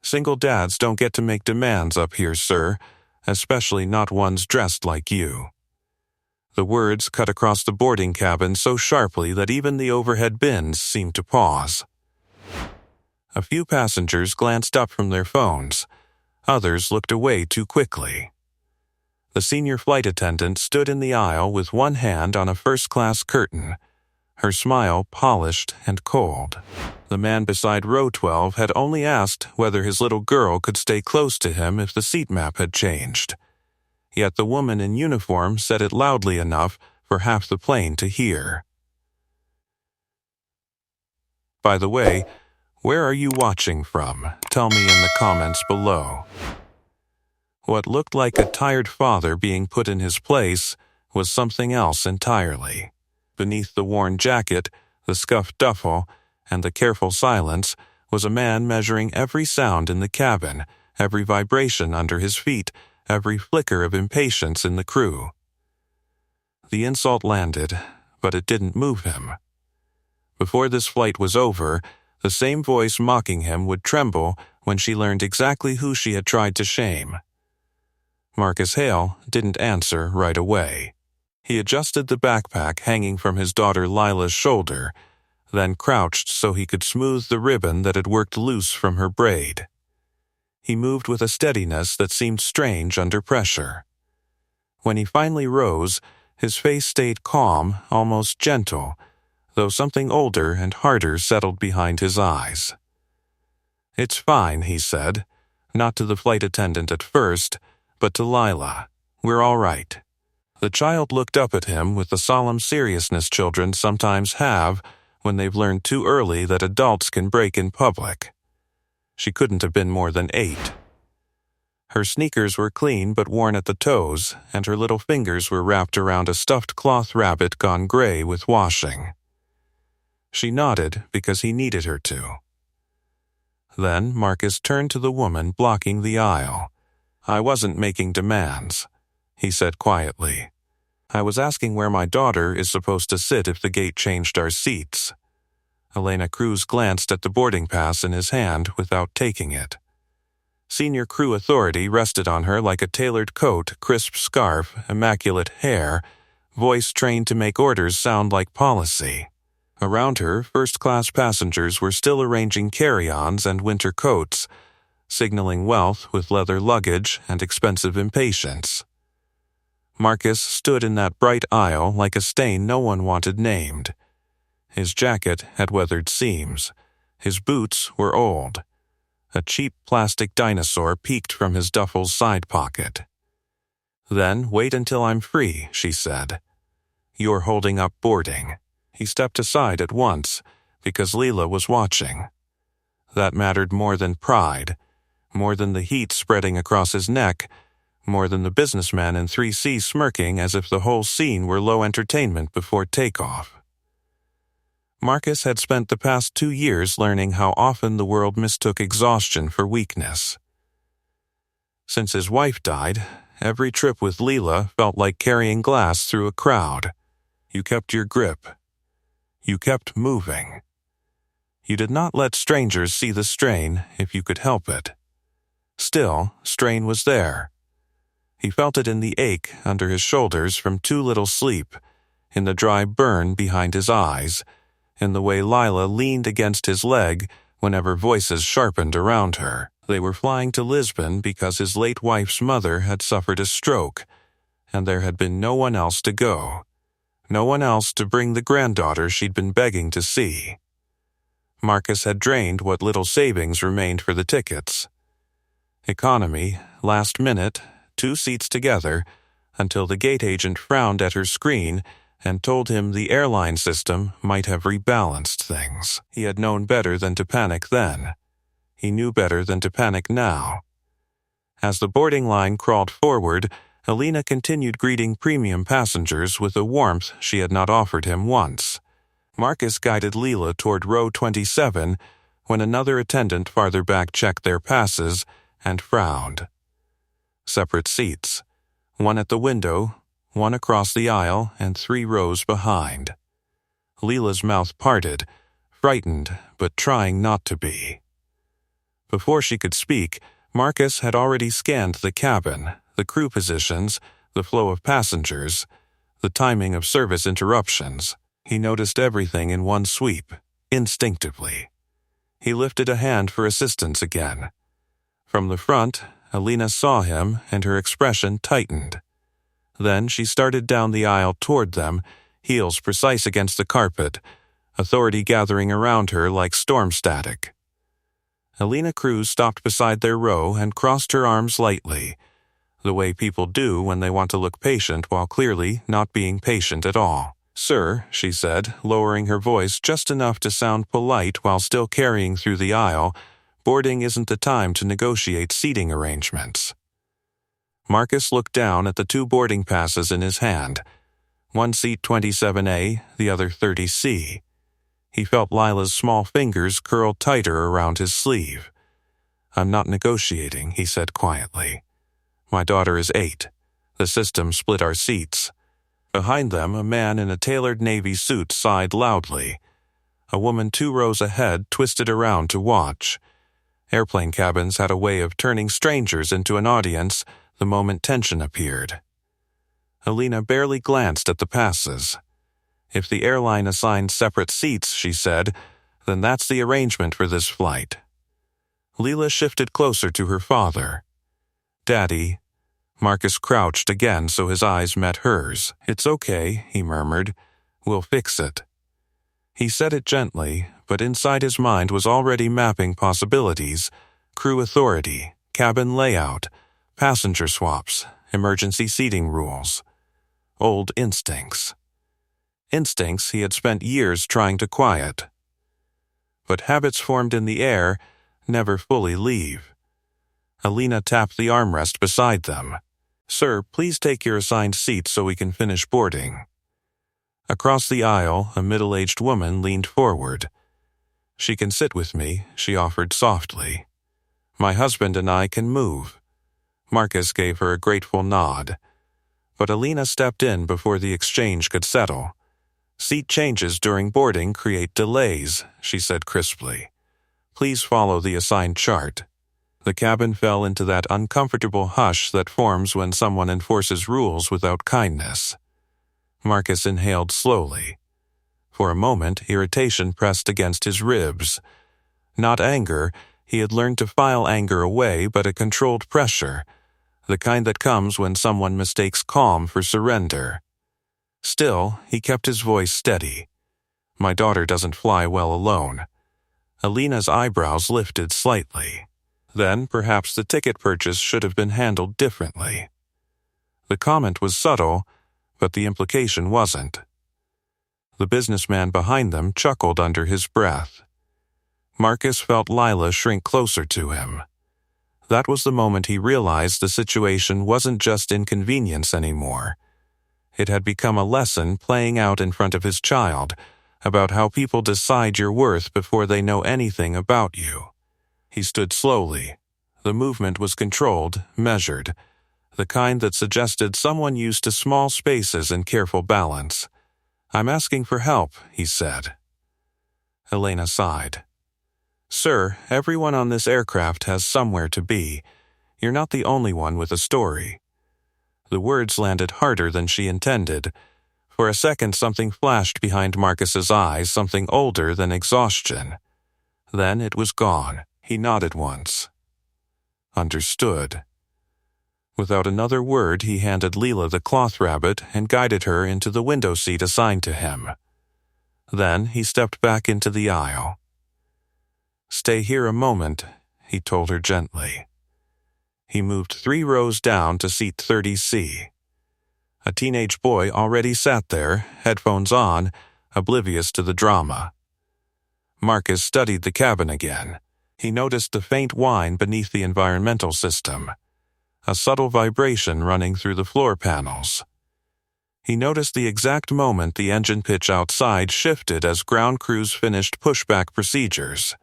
Single dads don't get to make demands up here, sir, especially not ones dressed like you." The words cut across the boarding cabin so sharply that even the overhead bins seemed to pause. A few passengers glanced up from their phones. Others looked away too quickly. The senior flight attendant stood in the aisle with one hand on a first-class curtain, her smile polished and cold. The man beside row 12 had only asked whether his little girl could stay close to him if the seat map had changed. Yet the woman in uniform said it loudly enough for half the plane to hear. By the way, where are you watching from? Tell me in the comments below. What looked like a tired father being put in his place was something else entirely. Beneath the worn jacket, the scuffed duffel, and the careful silence was a man measuring every sound in the cabin, every vibration under his feet, every flicker of impatience in the crew. The insult landed, but it didn't move him. Before this flight was over, the same voice mocking him would tremble when she learned exactly who she had tried to shame. Marcus Hale didn't answer right away. He adjusted the backpack hanging from his daughter Lila's shoulder, then crouched so he could smooth the ribbon that had worked loose from her braid. He moved with a steadiness that seemed strange under pressure. When he finally rose, his face stayed calm, almost gentle, though something older and harder settled behind his eyes. "It's fine," he said, not to the flight attendant at first, but to Lila. "We're all right." The child looked up at him with the solemn seriousness children sometimes have when they've learned too early that adults can break in public. She couldn't have been more than 8. Her sneakers were clean but worn at the toes, and her little fingers were wrapped around a stuffed cloth rabbit gone gray with washing. She nodded because he needed her to. Then Marcus turned to the woman blocking the aisle. "I wasn't making demands," he said quietly. "I was asking where my daughter is supposed to sit if the gate changed our seats." Elena Cruz glanced at the boarding pass in his hand without taking it. Senior crew authority rested on her like a tailored coat, crisp scarf, immaculate hair, voice trained to make orders sound like policy. Around her, first-class passengers were still arranging carry-ons and winter coats, signaling wealth with leather luggage and expensive impatience. Marcus stood in that bright aisle like a stain no one wanted named. His jacket had weathered seams. His boots were old. A cheap plastic dinosaur peeked from his duffel's side pocket. "Then wait until I'm free," she said. "You're holding up boarding." He stepped aside at once, because Leela was watching. That mattered more than pride, more than the heat spreading across his neck, more than the businessman in 3C smirking as if the whole scene were low entertainment before takeoff. Marcus had spent the past 2 years learning how often the world mistook exhaustion for weakness. Since his wife died, every trip with Leela felt like carrying glass through a crowd. You kept your grip. You kept moving. You did not let strangers see the strain if you could help it. Still, strain was there. He felt it in the ache under his shoulders from too little sleep, in the dry burn behind his eyes, in the way Lila leaned against his leg whenever voices sharpened around her. They were flying to Lisbon because his late wife's mother had suffered a stroke, and there had been no one else to go. No one else to bring the granddaughter she'd been begging to see. Marcus had drained what little savings remained for the tickets. Economy, last minute, 2 seats together, until the gate agent frowned at her screen and told him the airline system might have rebalanced things. He had known better than to panic then. He knew better than to panic now. As the boarding line crawled forward, Elena continued greeting premium passengers with a warmth she had not offered him once. Marcus guided Leela toward row 27 when another attendant farther back checked their passes and frowned. Separate seats, one at the window, one across the aisle, and 3 rows behind. Leela's mouth parted, frightened but trying not to be. Before she could speak, Marcus had already scanned the cabin, the crew positions, the flow of passengers, the timing of service interruptions. He noticed everything in one sweep, instinctively. He lifted a hand for assistance again. From the front, Alina saw him and her expression tightened. Then she started down the aisle toward them, heels precise against the carpet, authority gathering around her like storm static. Alina Cruz stopped beside their row and crossed her arms lightly, the way people do when they want to look patient while clearly not being patient at all. "Sir," she said, lowering her voice just enough to sound polite while still carrying through the aisle, "boarding isn't the time to negotiate seating arrangements." Marcus looked down at the 2 boarding passes in his hand, one seat 27A, the other 30C. He felt Lila's small fingers curl tighter around his sleeve. "I'm not negotiating," he said quietly. "My daughter is 8. The system split our seats." Behind them, a man in a tailored navy suit sighed loudly. A woman 2 rows ahead twisted around to watch. Airplane cabins had a way of turning strangers into an audience the moment tension appeared. Alina barely glanced at the passes. "If the airline assigned separate seats," she said, "then that's the arrangement for this flight." Leela shifted closer to her father. "Daddy." Marcus crouched again so his eyes met hers. "It's okay," he murmured. "We'll fix it." He said it gently, but inside his mind was already mapping possibilities: crew authority, cabin layout, passenger swaps, emergency seating rules. Old instincts. Instincts he had spent years trying to quiet. But habits formed in the air never fully leave. Alina tapped the armrest beside them. "Sir, please take your assigned seat so we can finish boarding." Across the aisle, a middle-aged woman leaned forward. "She can sit with me," she offered softly. "My husband and I can move." Marcus gave her a grateful nod. But Alina stepped in before the exchange could settle. "Seat changes during boarding create delays," she said crisply. "Please follow the assigned chart." The cabin fell into that uncomfortable hush that forms when someone enforces rules without kindness. Marcus inhaled slowly. For a moment, irritation pressed against his ribs. Not anger, he had learned to file anger away, but a controlled pressure, the kind that comes when someone mistakes calm for surrender. Still, he kept his voice steady. "My daughter doesn't fly well alone." Alina's eyebrows lifted slightly. Then perhaps the ticket purchase should have been handled differently. The comment was subtle, but the implication wasn't. The businessman behind them chuckled under his breath. Marcus felt Lila shrink closer to him. That was the moment he realized the situation wasn't just inconvenience anymore. It had become a lesson playing out in front of his child about how people decide your worth before they know anything about you. He stood slowly. The movement was controlled, measured, the kind that suggested someone used to small spaces and careful balance. "I'm asking for help," he said. Elena sighed. "Sir, everyone on this aircraft has somewhere to be. You're not the only one with a story." The words landed harder than she intended. For a second something flashed behind Marcus's eyes, something older than exhaustion. Then it was gone. He nodded once. Understood. Without another word, he handed Leela the cloth rabbit and guided her into the window seat assigned to him. Then he stepped back into the aisle. "Stay here a moment," he told her gently. He moved 3 rows down to seat 30C. A teenage boy already sat there, headphones on, oblivious to the drama. Marcus studied the cabin again. He noticed the faint whine beneath the environmental system, a subtle vibration running through the floor panels. He noticed the exact moment the engine pitch outside shifted as ground crews finished pushback procedures.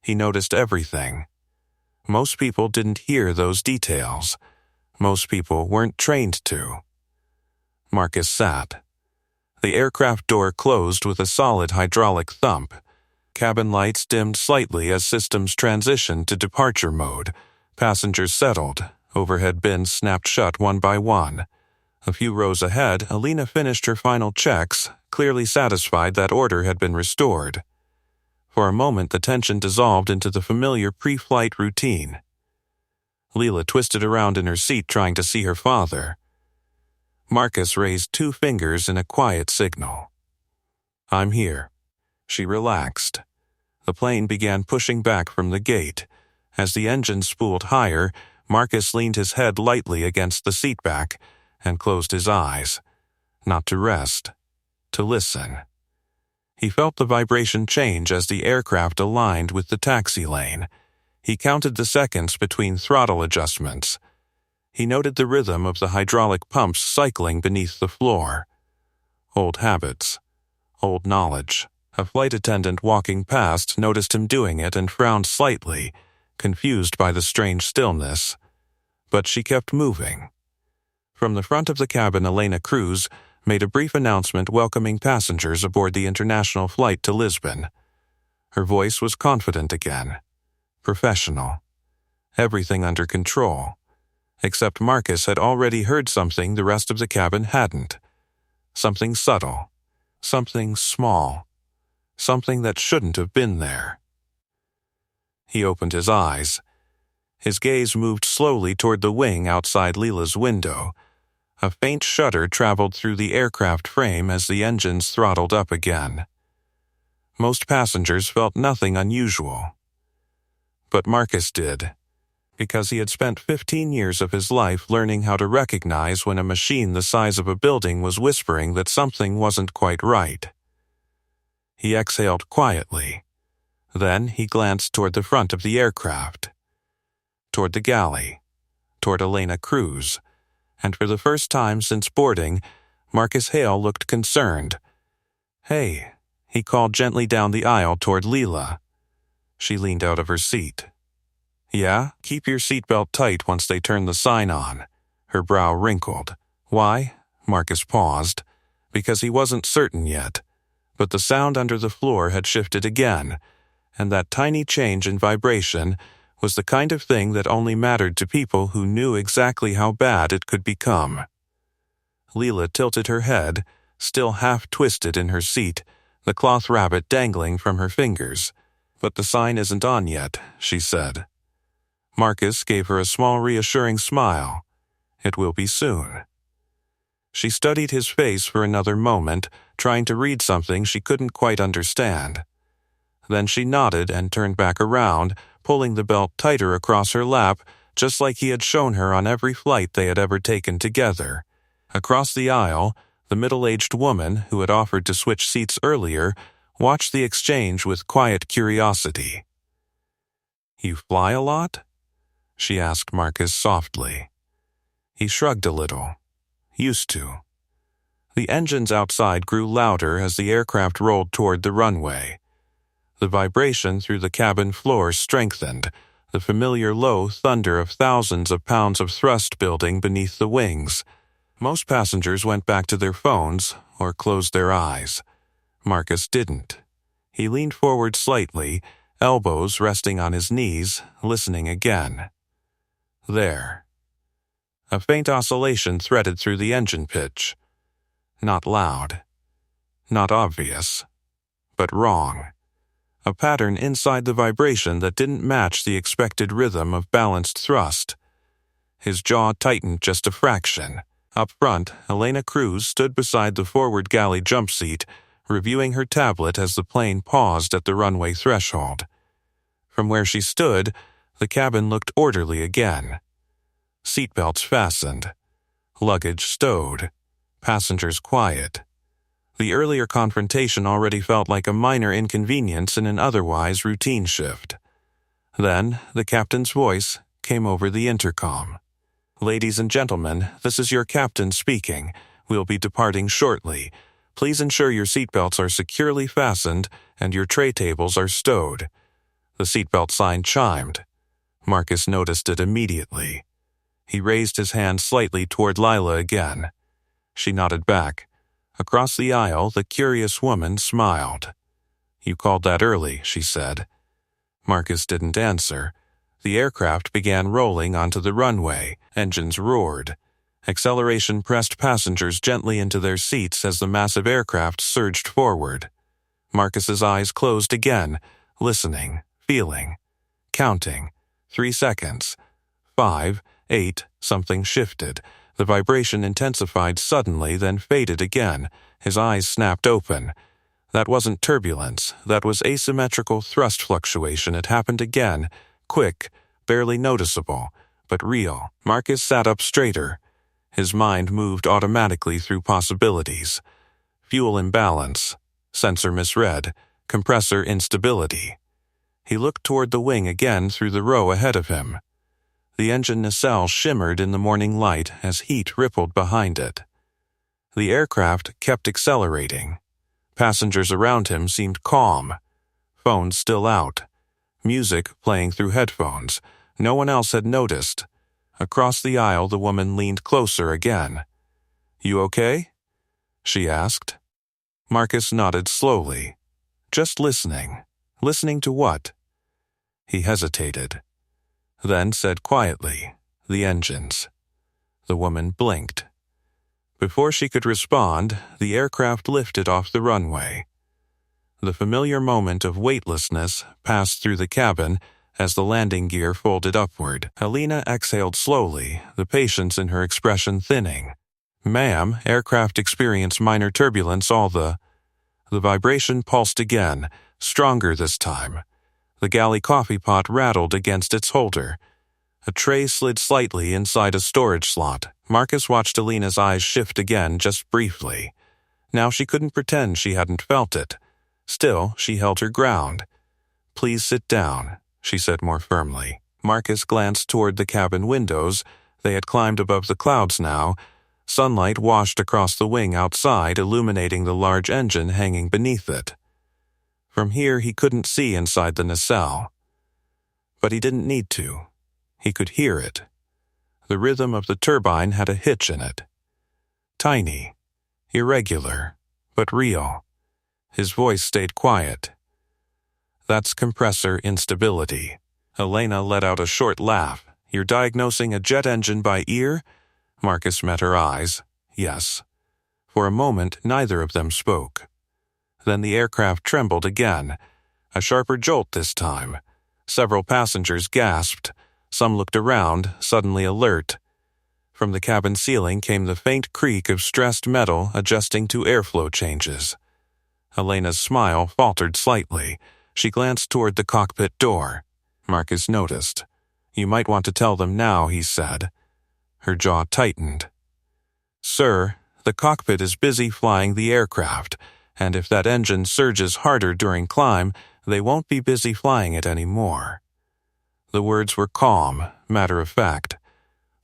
He noticed everything. Most people didn't hear those details. Most people weren't trained to. Marcus sat. The aircraft door closed with a solid hydraulic thump. Cabin lights dimmed slightly as systems transitioned to departure mode. Passengers settled. Overhead bins snapped shut one by one. A few rows ahead, Alina finished her final checks, clearly satisfied that order had been restored. For a moment, the tension dissolved into the familiar pre-flight routine. Leela twisted around in her seat trying to see her father. Marcus raised 2 fingers in a quiet signal. "I'm here." She relaxed. The plane began pushing back from the gate. As the engine spooled higher, Marcus leaned his head lightly against the seatback and closed his eyes, not to rest, to listen. He felt the vibration change as the aircraft aligned with the taxi lane. He counted the seconds between throttle adjustments. He noted the rhythm of the hydraulic pumps cycling beneath the floor. Old habits, old knowledge. A flight attendant walking past noticed him doing it and frowned slightly, confused by the strange stillness. But she kept moving. From the front of the cabin, Elena Cruz made a brief announcement welcoming passengers aboard the international flight to Lisbon. Her voice was confident again, professional, everything under control. Except Marcus had already heard something the rest of the cabin hadn't. Something subtle, something small, something that shouldn't have been there. He opened his eyes. His gaze moved slowly toward the wing outside Leela's window. A faint shudder traveled through the aircraft frame as the engines throttled up again. Most passengers felt nothing unusual. But Marcus did, because he had spent 15 years of his life learning how to recognize when a machine the size of a building was whispering that something wasn't quite right. He exhaled quietly. Then he glanced toward the front of the aircraft, toward the galley, toward Elena Cruz, and for the first time since boarding, Marcus Hale looked concerned. "Hey," he called gently down the aisle toward Leela. She leaned out of her seat. "Yeah, keep your seatbelt tight once they turn the sign on." Her brow wrinkled. "Why?" Marcus paused. Because he wasn't certain yet. But the sound under the floor had shifted again, and that tiny change in vibration was the kind of thing that only mattered to people who knew exactly how bad it could become. Leela tilted her head, still half-twisted in her seat, the cloth rabbit dangling from her fingers. "But the sign isn't on yet," she said. Marcus gave her a small reassuring smile. "It will be soon." She studied his face for another moment, trying to read something she couldn't quite understand. Then she nodded and turned back around, pulling the belt tighter across her lap, just like he had shown her on every flight they had ever taken together. Across the aisle, the middle-aged woman, who had offered to switch seats earlier, watched the exchange with quiet curiosity. "You fly a lot?" she asked Marcus softly. He shrugged a little. "Used to." The engines outside grew louder as the aircraft rolled toward the runway. The vibration through the cabin floor strengthened, the familiar low thunder of thousands of pounds of thrust building beneath the wings. Most passengers went back to their phones or closed their eyes. Marcus didn't. He leaned forward slightly, elbows resting on his knees, listening again. There. A faint oscillation threaded through the engine pitch. Not loud. Not obvious. But wrong. A pattern inside the vibration that didn't match the expected rhythm of balanced thrust. His jaw tightened just a fraction. Up front, Elena Cruz stood beside the forward galley jump seat, reviewing her tablet as the plane paused at the runway threshold. From where she stood, the cabin looked orderly again. Seatbelts fastened. Luggage stowed. Passengers quiet. The earlier confrontation already felt like a minor inconvenience in an otherwise routine shift. Then, the captain's voice came over the intercom. "Ladies and gentlemen, this is your captain speaking. We'll be departing shortly. Please ensure your seatbelts are securely fastened and your tray tables are stowed." The seatbelt sign chimed. Marcus noticed it immediately. He raised his hand slightly toward Lila again. She nodded back. Across the aisle, the curious woman smiled. "You called that early," she said. Marcus didn't answer. The aircraft began rolling onto the runway. Engines roared. Acceleration pressed passengers gently into their seats as the massive aircraft surged forward. Marcus's eyes closed again, listening, feeling, counting. 3 seconds. 5, 8, something shifted. The vibration intensified suddenly, then faded again. His eyes snapped open. That wasn't turbulence. That was asymmetrical thrust fluctuation. It happened again. Quick, barely noticeable, but real. Marcus sat up straighter. His mind moved automatically through possibilities. Fuel imbalance, sensor misread, compressor instability. He looked toward the wing again through the row ahead of him. The engine nacelle shimmered in the morning light as heat rippled behind it. The aircraft kept accelerating. Passengers around him seemed calm. Phones still out. Music playing through headphones. No one else had noticed. Across the aisle, the woman leaned closer again. "You okay?" she asked. Marcus nodded slowly. Just listening. Listening to what? He hesitated. Then said quietly, "The engines." The woman blinked. Before she could respond, the aircraft lifted off the runway. The familiar moment of weightlessness passed through the cabin as the landing gear folded upward. Helena exhaled slowly, the patience in her expression thinning. "Ma'am, aircraft experienced minor turbulence, The vibration pulsed again, stronger this time. The galley coffee pot rattled against its holder. A tray slid slightly inside a storage slot. Marcus watched Helena's eyes shift again just briefly. Now she couldn't pretend she hadn't felt it. Still, she held her ground. "Please sit down," she said more firmly. Marcus glanced toward the cabin windows. They had climbed above the clouds now. Sunlight washed across the wing outside, illuminating the large engine hanging beneath it. From here he couldn't see inside the nacelle. But he didn't need to. He could hear it. The rhythm of the turbine had a hitch in it. Tiny, irregular, but real. His voice stayed quiet. "That's compressor instability." Helena let out a short laugh. "You're diagnosing a jet engine by ear?" Marcus met her eyes. Yes. For a moment, neither of them spoke. Then the aircraft trembled again. A sharper jolt this time. Several passengers gasped. Some looked around, suddenly alert. From the cabin ceiling came the faint creak of stressed metal adjusting to airflow changes. Helena's smile faltered slightly. She glanced toward the cockpit door. Marcus noticed. "You might want to tell them now," he said. Her jaw tightened. "Sir, the cockpit is busy flying the aircraft, and if that engine surges harder during climb, they won't be busy flying it anymore." The words were calm, matter-of-fact,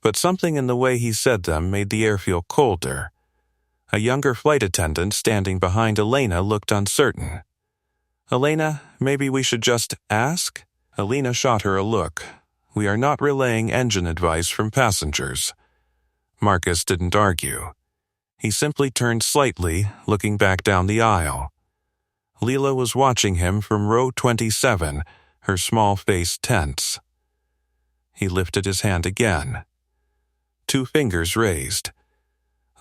but something in the way he said them made the air feel colder. A younger flight attendant standing behind Helena looked uncertain. "Helena, maybe we should just ask?" Helena shot her a look. "We are not relaying engine advice from passengers." Marcus didn't argue. He simply turned slightly, looking back down the aisle. Leela was watching him from row 27, her small face tense. He lifted his hand again. 2 fingers raised.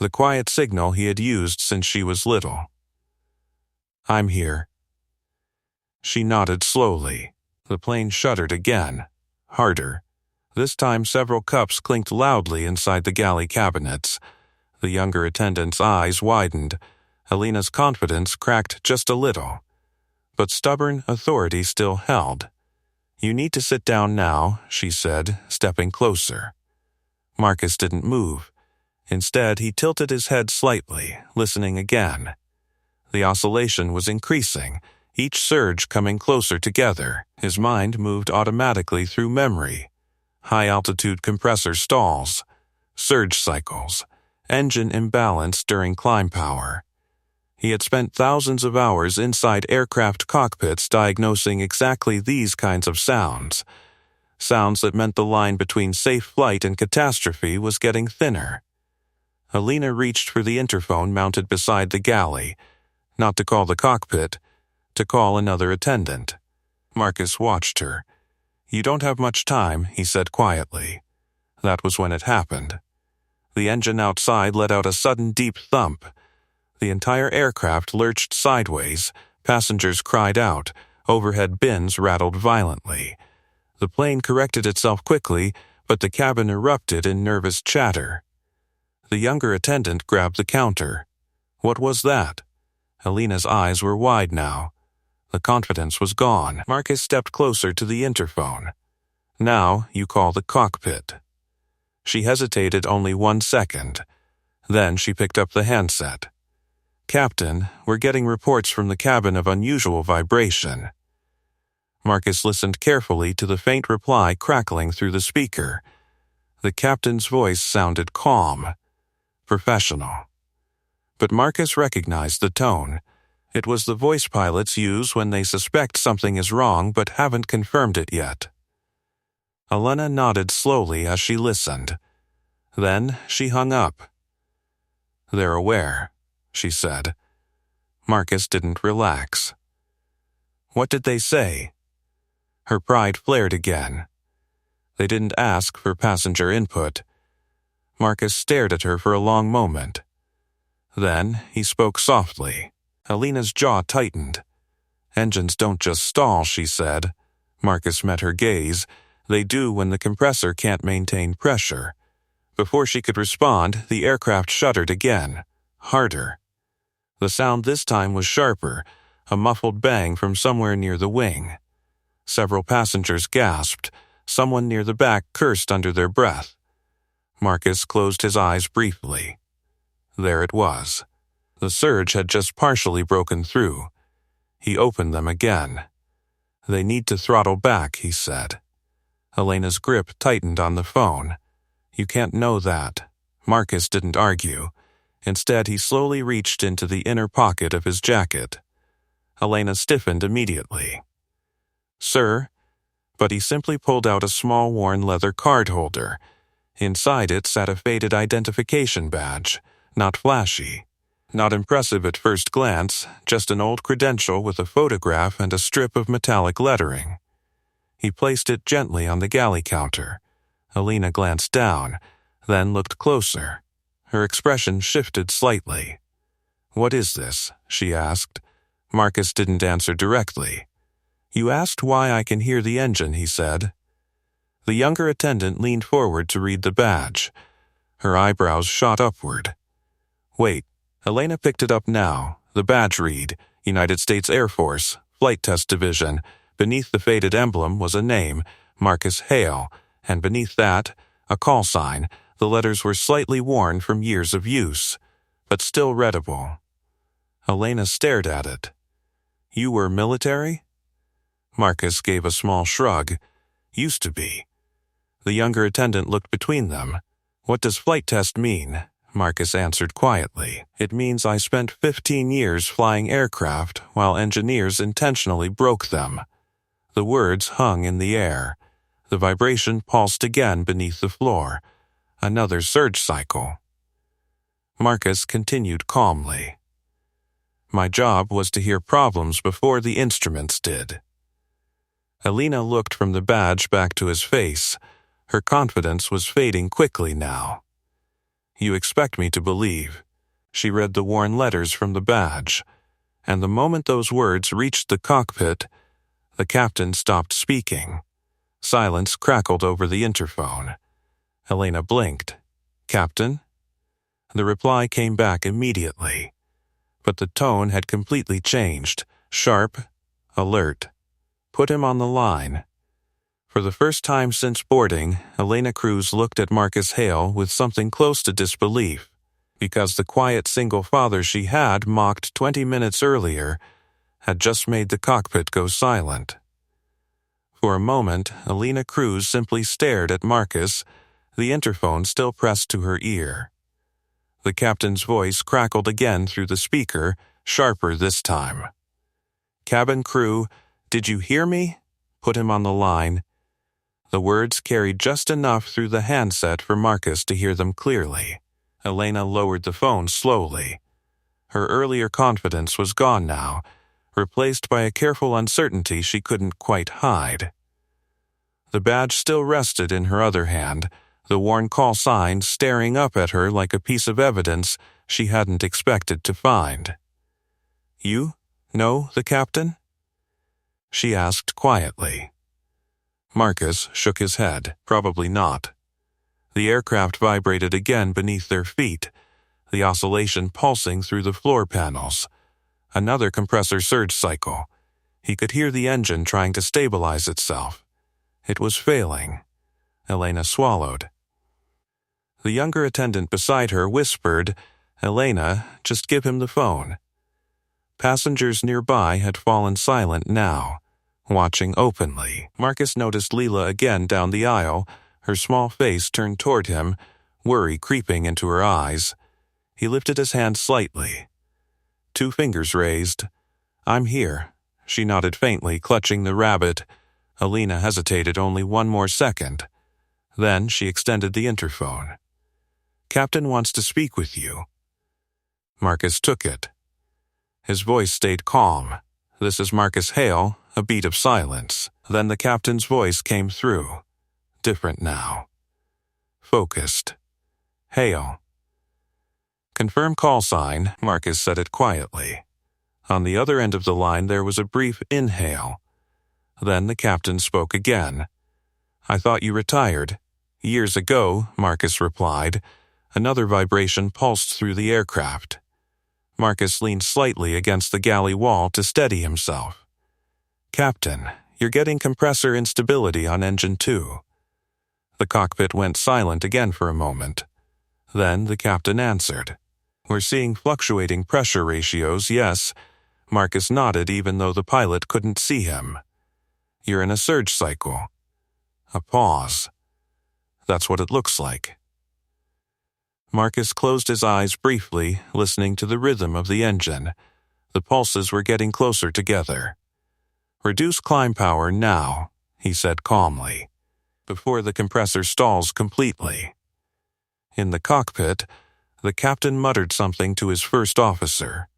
The quiet signal he had used since she was little. "I'm here." She nodded slowly. The plane shuddered again. Harder. This time several cups clinked loudly inside the galley cabinets. The younger attendant's eyes widened. Helena's confidence cracked just a little. But stubborn authority still held. "You need to sit down now," she said, stepping closer. Marcus didn't move. Instead, he tilted his head slightly, listening again. The oscillation was increasing, each surge coming closer together. His mind moved automatically through memory. High-altitude compressor stalls, surge cycles, engine imbalance during climb power. He had spent thousands of hours inside aircraft cockpits diagnosing exactly these kinds of sounds. Sounds that meant the line between safe flight and catastrophe was getting thinner. Helena reached for the interphone mounted beside the galley, not to call the cockpit, to call another attendant. Marcus watched her. "You don't have much time," he said quietly. That was when it happened. The engine outside let out a sudden deep thump. The entire aircraft lurched sideways, passengers cried out, overhead bins rattled violently. The plane corrected itself quickly, but the cabin erupted in nervous chatter. The younger attendant grabbed the counter. What was that? Alina's eyes were wide now. The confidence was gone. Marcus stepped closer to the interphone. "Now you call the cockpit." She hesitated only 1 second. Then she picked up the handset. "Captain, we're getting reports from the cabin of unusual vibration." Marcus listened carefully to the faint reply crackling through the speaker. The captain's voice sounded calm, professional. But Marcus recognized the tone. It was the voice pilots use when they suspect something is wrong but haven't confirmed it yet. Alina nodded slowly as she listened. Then she hung up. "They're aware," she said. Marcus didn't relax. "What did they say?" Her pride flared again. They didn't ask for passenger input. Marcus stared at her for a long moment. Then he spoke softly. Alina's jaw tightened. "Engines don't just stall," she said. Marcus met her gaze. "They do when the compressor can't maintain pressure." Before she could respond, the aircraft shuddered again, harder. The sound this time was sharper, a muffled bang from somewhere near the wing. Several passengers gasped. Someone near the back cursed under their breath. Marcus closed his eyes briefly. There it was. The surge had just partially broken through. He opened them again. "They need to throttle back," he said. Alina's grip tightened on the phone. "You can't know that." Marcus didn't argue. Instead, he slowly reached into the inner pocket of his jacket. Alina stiffened immediately. "Sir," but he simply pulled out a small worn leather card holder. Inside it sat a faded identification badge, not flashy. Not impressive at first glance, just an old credential with a photograph and a strip of metallic lettering. He placed it gently on the galley counter. Alina glanced down, then looked closer. Her expression shifted slightly. "What is this?" she asked. Marcus didn't answer directly. "You asked why I can hear the engine," he said. The younger attendant leaned forward to read the badge. Her eyebrows shot upward. "Wait." Alina picked it up now. The badge read, United States Air Force, Flight Test Division. Beneath the faded emblem was a name, Marcus Hale, and beneath that, a call sign. The letters were slightly worn from years of use, but still readable. Alina stared at it. "You were military?" Marcus gave a small shrug. "Used to be." The younger attendant looked between them. "What does flight test mean?" Marcus answered quietly. "It means I spent 15 years flying aircraft while engineers intentionally broke them." The words hung in the air. The vibration pulsed again beneath the floor. Another surge cycle. Marcus continued calmly. "My job was to hear problems before the instruments did." Alina looked from the badge back to his face. Her confidence was fading quickly now. "You expect me to believe." She read the worn letters from the badge, and the moment those words reached the cockpit, the captain stopped speaking. Silence crackled over the interphone. Alina blinked. "Captain?" The reply came back immediately, but the tone had completely changed, sharp, alert. "Put him on the line." For the first time since boarding, Alina Cruz looked at Marcus Hale with something close to disbelief, because the quiet single father she had mocked 20 minutes earlier had just made the cockpit go silent. For a moment, Alina Cruz simply stared at Marcus, the interphone still pressed to her ear. The captain's voice crackled again through the speaker, sharper this time. "Cabin crew, did you hear me? Put him on the line." The words carried just enough through the handset for Marcus to hear them clearly. Alina lowered the phone slowly. Her earlier confidence was gone now. replaced by a careful uncertainty she couldn't quite hide. The badge still rested in her other hand, the worn call sign staring up at her like a piece of evidence she hadn't expected to find. "You know the captain?" she asked quietly. Marcus shook his head. "Probably not." The aircraft vibrated again beneath their feet, the oscillation pulsing through the floor panels. Another compressor surge cycle. He could hear the engine trying to stabilize itself. It was failing. Elena swallowed. The younger attendant beside her whispered, "Elena, just give him the phone." Passengers nearby had fallen silent now, watching openly. Marcus noticed Leela again down the aisle, her small face turned toward him, worry creeping into her eyes. He lifted his hand slightly. 2 fingers raised. "I'm here." She nodded faintly, clutching the rabbit. Elena hesitated only 1 more second. Then she extended the interphone. "Captain wants to speak with you." Marcus took it. His voice stayed calm. "This is Marcus Hale," a beat of silence. Then the captain's voice came through. Different now. Focused. "Hale." "Confirm call sign," Marcus said it quietly. On the other end of the line there was a brief inhale. Then the captain spoke again. "I thought you retired." "Years ago," Marcus replied. Another vibration pulsed through the aircraft. Marcus leaned slightly against the galley wall to steady himself. "Captain, you're getting compressor instability on engine 2. The cockpit went silent again for a moment. Then the captain answered. "We're seeing fluctuating pressure ratios, yes." Marcus nodded even though the pilot couldn't see him. "You're in a surge cycle." A pause. "That's what it looks like." Marcus closed his eyes briefly, listening to the rhythm of the engine. The pulses were getting closer together. "Reduce climb power now," he said calmly, "before the compressor stalls completely." In the cockpit, the captain muttered something to his first officer.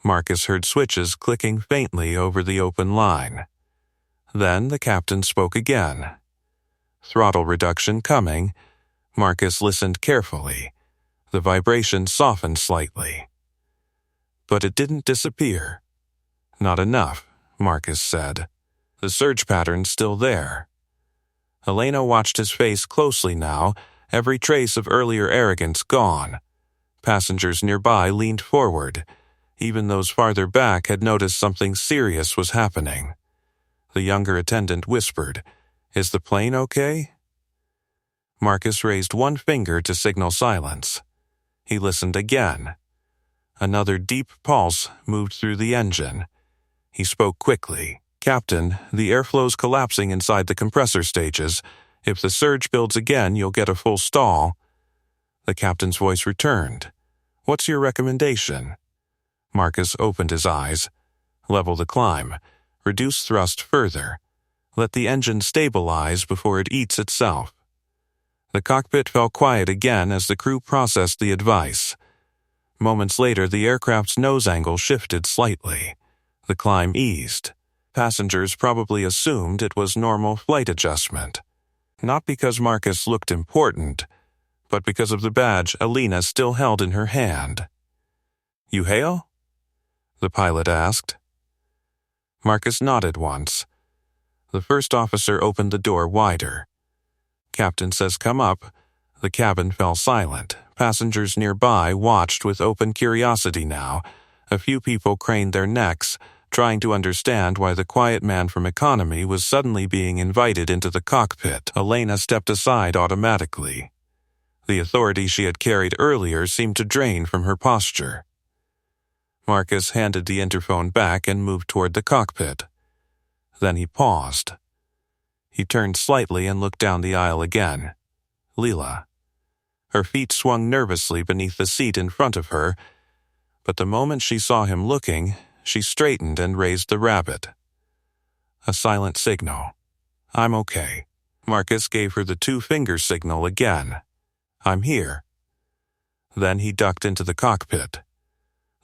Marcus heard switches clicking faintly over the open line. Then the captain spoke again. Throttle reduction coming. Marcus listened carefully. The vibration softened slightly. But it didn't disappear. "Not enough," Marcus said. "The surge pattern's still there." Elena watched his face closely now, every trace of earlier arrogance gone. Passengers nearby leaned forward. Even those farther back had noticed something serious was happening. The younger attendant whispered, "Is the plane okay?" Marcus raised 1 finger to signal silence. He listened again. Another deep pulse moved through the engine. He spoke quickly. "Captain, the airflow's collapsing inside the compressor stages. If the surge builds again, you'll get a full stall." The captain's voice returned. "What's your recommendation?" Marcus opened his eyes. "Level the climb. Reduce thrust further. Let the engine stabilize before it eats itself." The cockpit fell quiet again as the crew processed the advice. Moments later, the aircraft's nose angle shifted slightly. The climb eased. Passengers probably assumed it was normal flight adjustment. Not because Marcus looked important, but because of the badge Elena still held in her hand. "You Hale?" the pilot asked. Marcus nodded once. The first officer opened the door wider. "Captain says come up." The cabin fell silent. Passengers nearby watched with open curiosity now. A few people craned their necks, trying to understand why the quiet man from economy was suddenly being invited into the cockpit. Elena stepped aside automatically. The authority she had carried earlier seemed to drain from her posture. Marcus handed the interphone back and moved toward the cockpit. Then he paused. He turned slightly and looked down the aisle again. Leela. Her feet swung nervously beneath the seat in front of her, but the moment she saw him looking, she straightened and raised the rabbit. A silent signal. "I'm okay." Marcus gave her the 2-finger signal again. "I'm here." Then he ducked into the cockpit.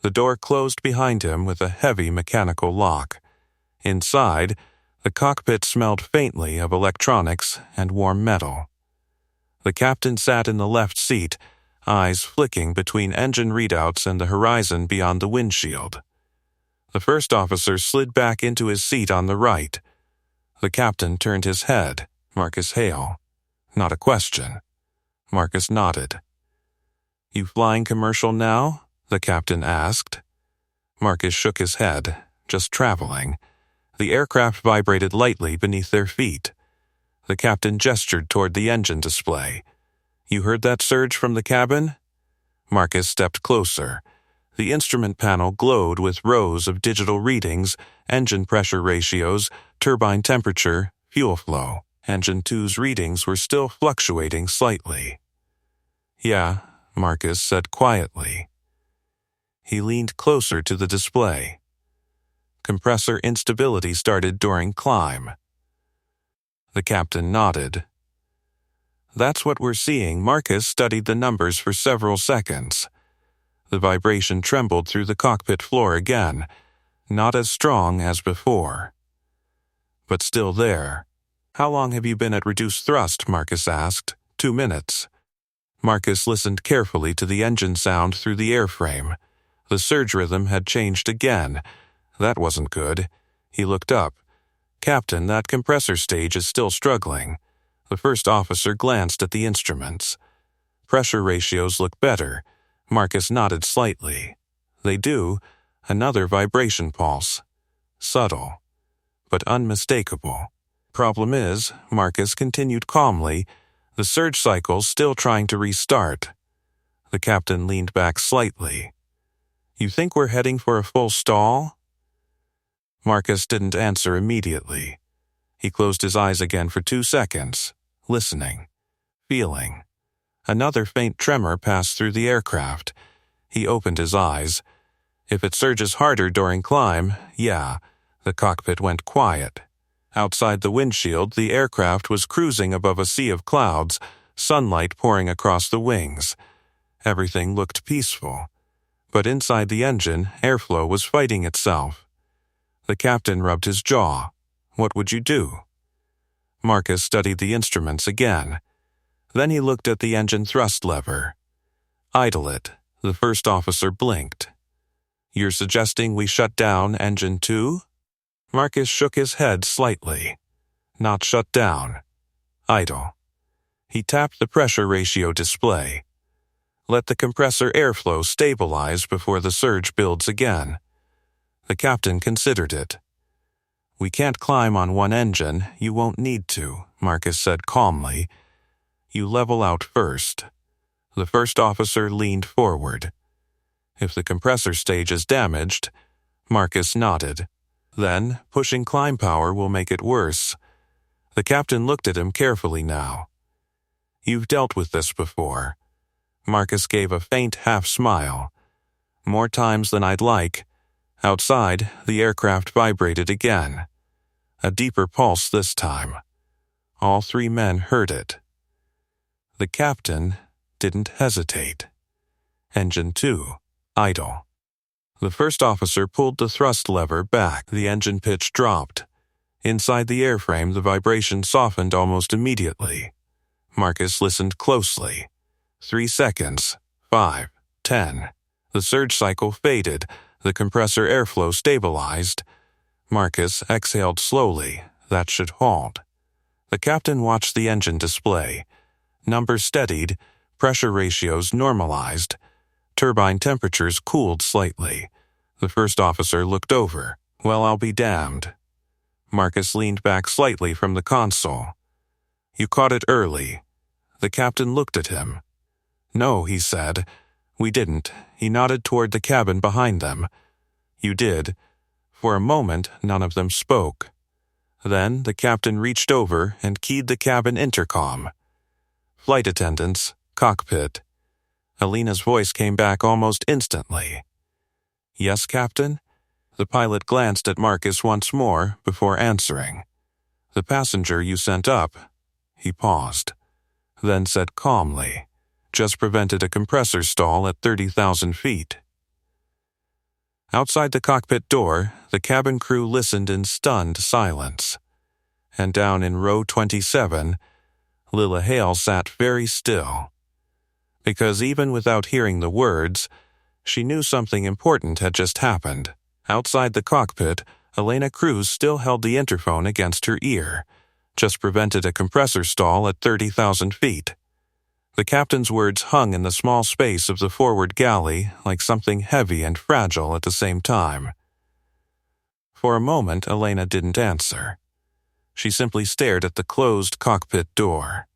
The door closed behind him with a heavy mechanical lock. Inside, the cockpit smelled faintly of electronics and warm metal. The captain sat in the left seat, eyes flicking between engine readouts and the horizon beyond the windshield. The first officer slid back into his seat on the right. The captain turned his head. Marcus Hale. Not a question. Marcus nodded. "You flying commercial now?" the captain asked. Marcus shook his head. "Just traveling." The aircraft vibrated lightly beneath their feet. The captain gestured toward the engine display. "You heard that surge from the cabin?" Marcus stepped closer. The instrument panel glowed with rows of digital readings, engine pressure ratios, turbine temperature, fuel flow. Engine 2's readings were still fluctuating slightly. "Yeah," Marcus said quietly. He leaned closer to the display. Compressor instability started during climb. The captain nodded. "That's what we're seeing." Marcus studied the numbers for several seconds. The vibration trembled through the cockpit floor again, not as strong as before, but still there. "How long have you been at reduced thrust?" Marcus asked. 2 minutes. Marcus listened carefully to the engine sound through the airframe. The surge rhythm had changed again. That wasn't good. He looked up. "Captain, that compressor stage is still struggling." The first officer glanced at the instruments. "Pressure ratios look better." Marcus nodded slightly. "They do." Another vibration pulse. Subtle, but unmistakable. "Problem is," Marcus continued calmly, "the surge cycle's still trying to restart." The captain leaned back slightly. "You think we're heading for a full stall?" Marcus didn't answer immediately. He closed his eyes again for 2 seconds, listening, feeling. Another faint tremor passed through the aircraft. He opened his eyes. "If it surges harder during climb, yeah." The cockpit went quiet. Outside the windshield, the aircraft was cruising above a sea of clouds, sunlight pouring across the wings. Everything looked peaceful. But inside the engine, airflow was fighting itself. The captain rubbed his jaw. "What would you do?" Marcus studied the instruments again. Then he looked at the engine thrust lever. "Idle it." The first officer blinked. "You're suggesting we shut down engine 2? Marcus shook his head slightly. "Not shut down. Idle." He tapped the pressure ratio display. "Let the compressor airflow stabilize before the surge builds again." The captain considered it. "We can't climb on one engine. You won't need to," Marcus said calmly. "You level out first." The first officer leaned forward. "If the compressor stage is damaged," Marcus nodded. "Then, pushing climb power will make it worse." The captain looked at him carefully now. "You've dealt with this before." Marcus gave a faint half-smile. "More times than I'd like." Outside, the aircraft vibrated again. A deeper pulse this time. All 3 men heard it. The captain didn't hesitate. Engine 2, idle. The first officer pulled the thrust lever back. The engine pitch dropped. Inside the airframe, the vibration softened almost immediately. Marcus listened closely. 3 seconds. 5. 10. The surge cycle faded. The compressor airflow stabilized. Marcus exhaled slowly. That should halt. The captain watched the engine display. Numbers steadied. Pressure ratios normalized. Turbine temperatures cooled slightly. The first officer looked over. "Well, I'll be damned." Marcus leaned back slightly from the console. "You caught it early." The captain looked at him. "No," he said. "We didn't." He nodded toward the cabin behind them. "You did." For a moment, none of them spoke. Then the captain reached over and keyed the cabin intercom. "Flight attendants, cockpit." Alina's voice came back almost instantly. "Yes, Captain?" The pilot glanced at Marcus once more before answering. "The passenger you sent up." He paused, then said calmly, "Just prevented a compressor stall at 30,000 feet." Outside the cockpit door, the cabin crew listened in stunned silence. And down in row 27, Lila Hale sat very still. Because even without hearing the words, she knew something important had just happened. Outside the cockpit, Elena Cruz still held the interphone against her ear, just prevented a compressor stall at 30,000 feet. The captain's words hung in the small space of the forward galley like something heavy and fragile at the same time. For a moment, Elena didn't answer. She simply stared at the closed cockpit door.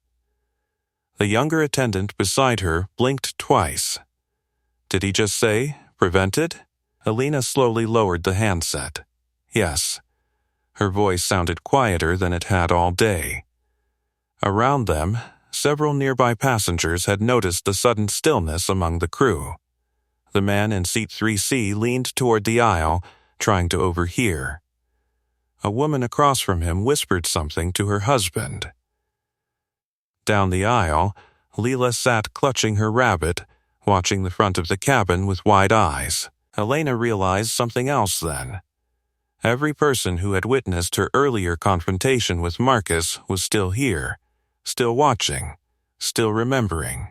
The younger attendant beside her blinked twice. Did he just say, prevented? Elena slowly lowered the handset. Yes. Her voice sounded quieter than it had all day. Around them, several nearby passengers had noticed the sudden stillness among the crew. The man in seat 3C leaned toward the aisle, trying to overhear. A woman across from him whispered something to her husband. Down the aisle, Leela sat clutching her rabbit, watching the front of the cabin with wide eyes. Elena realized something else then. Every person who had witnessed her earlier confrontation with Marcus was still here, still watching, still remembering.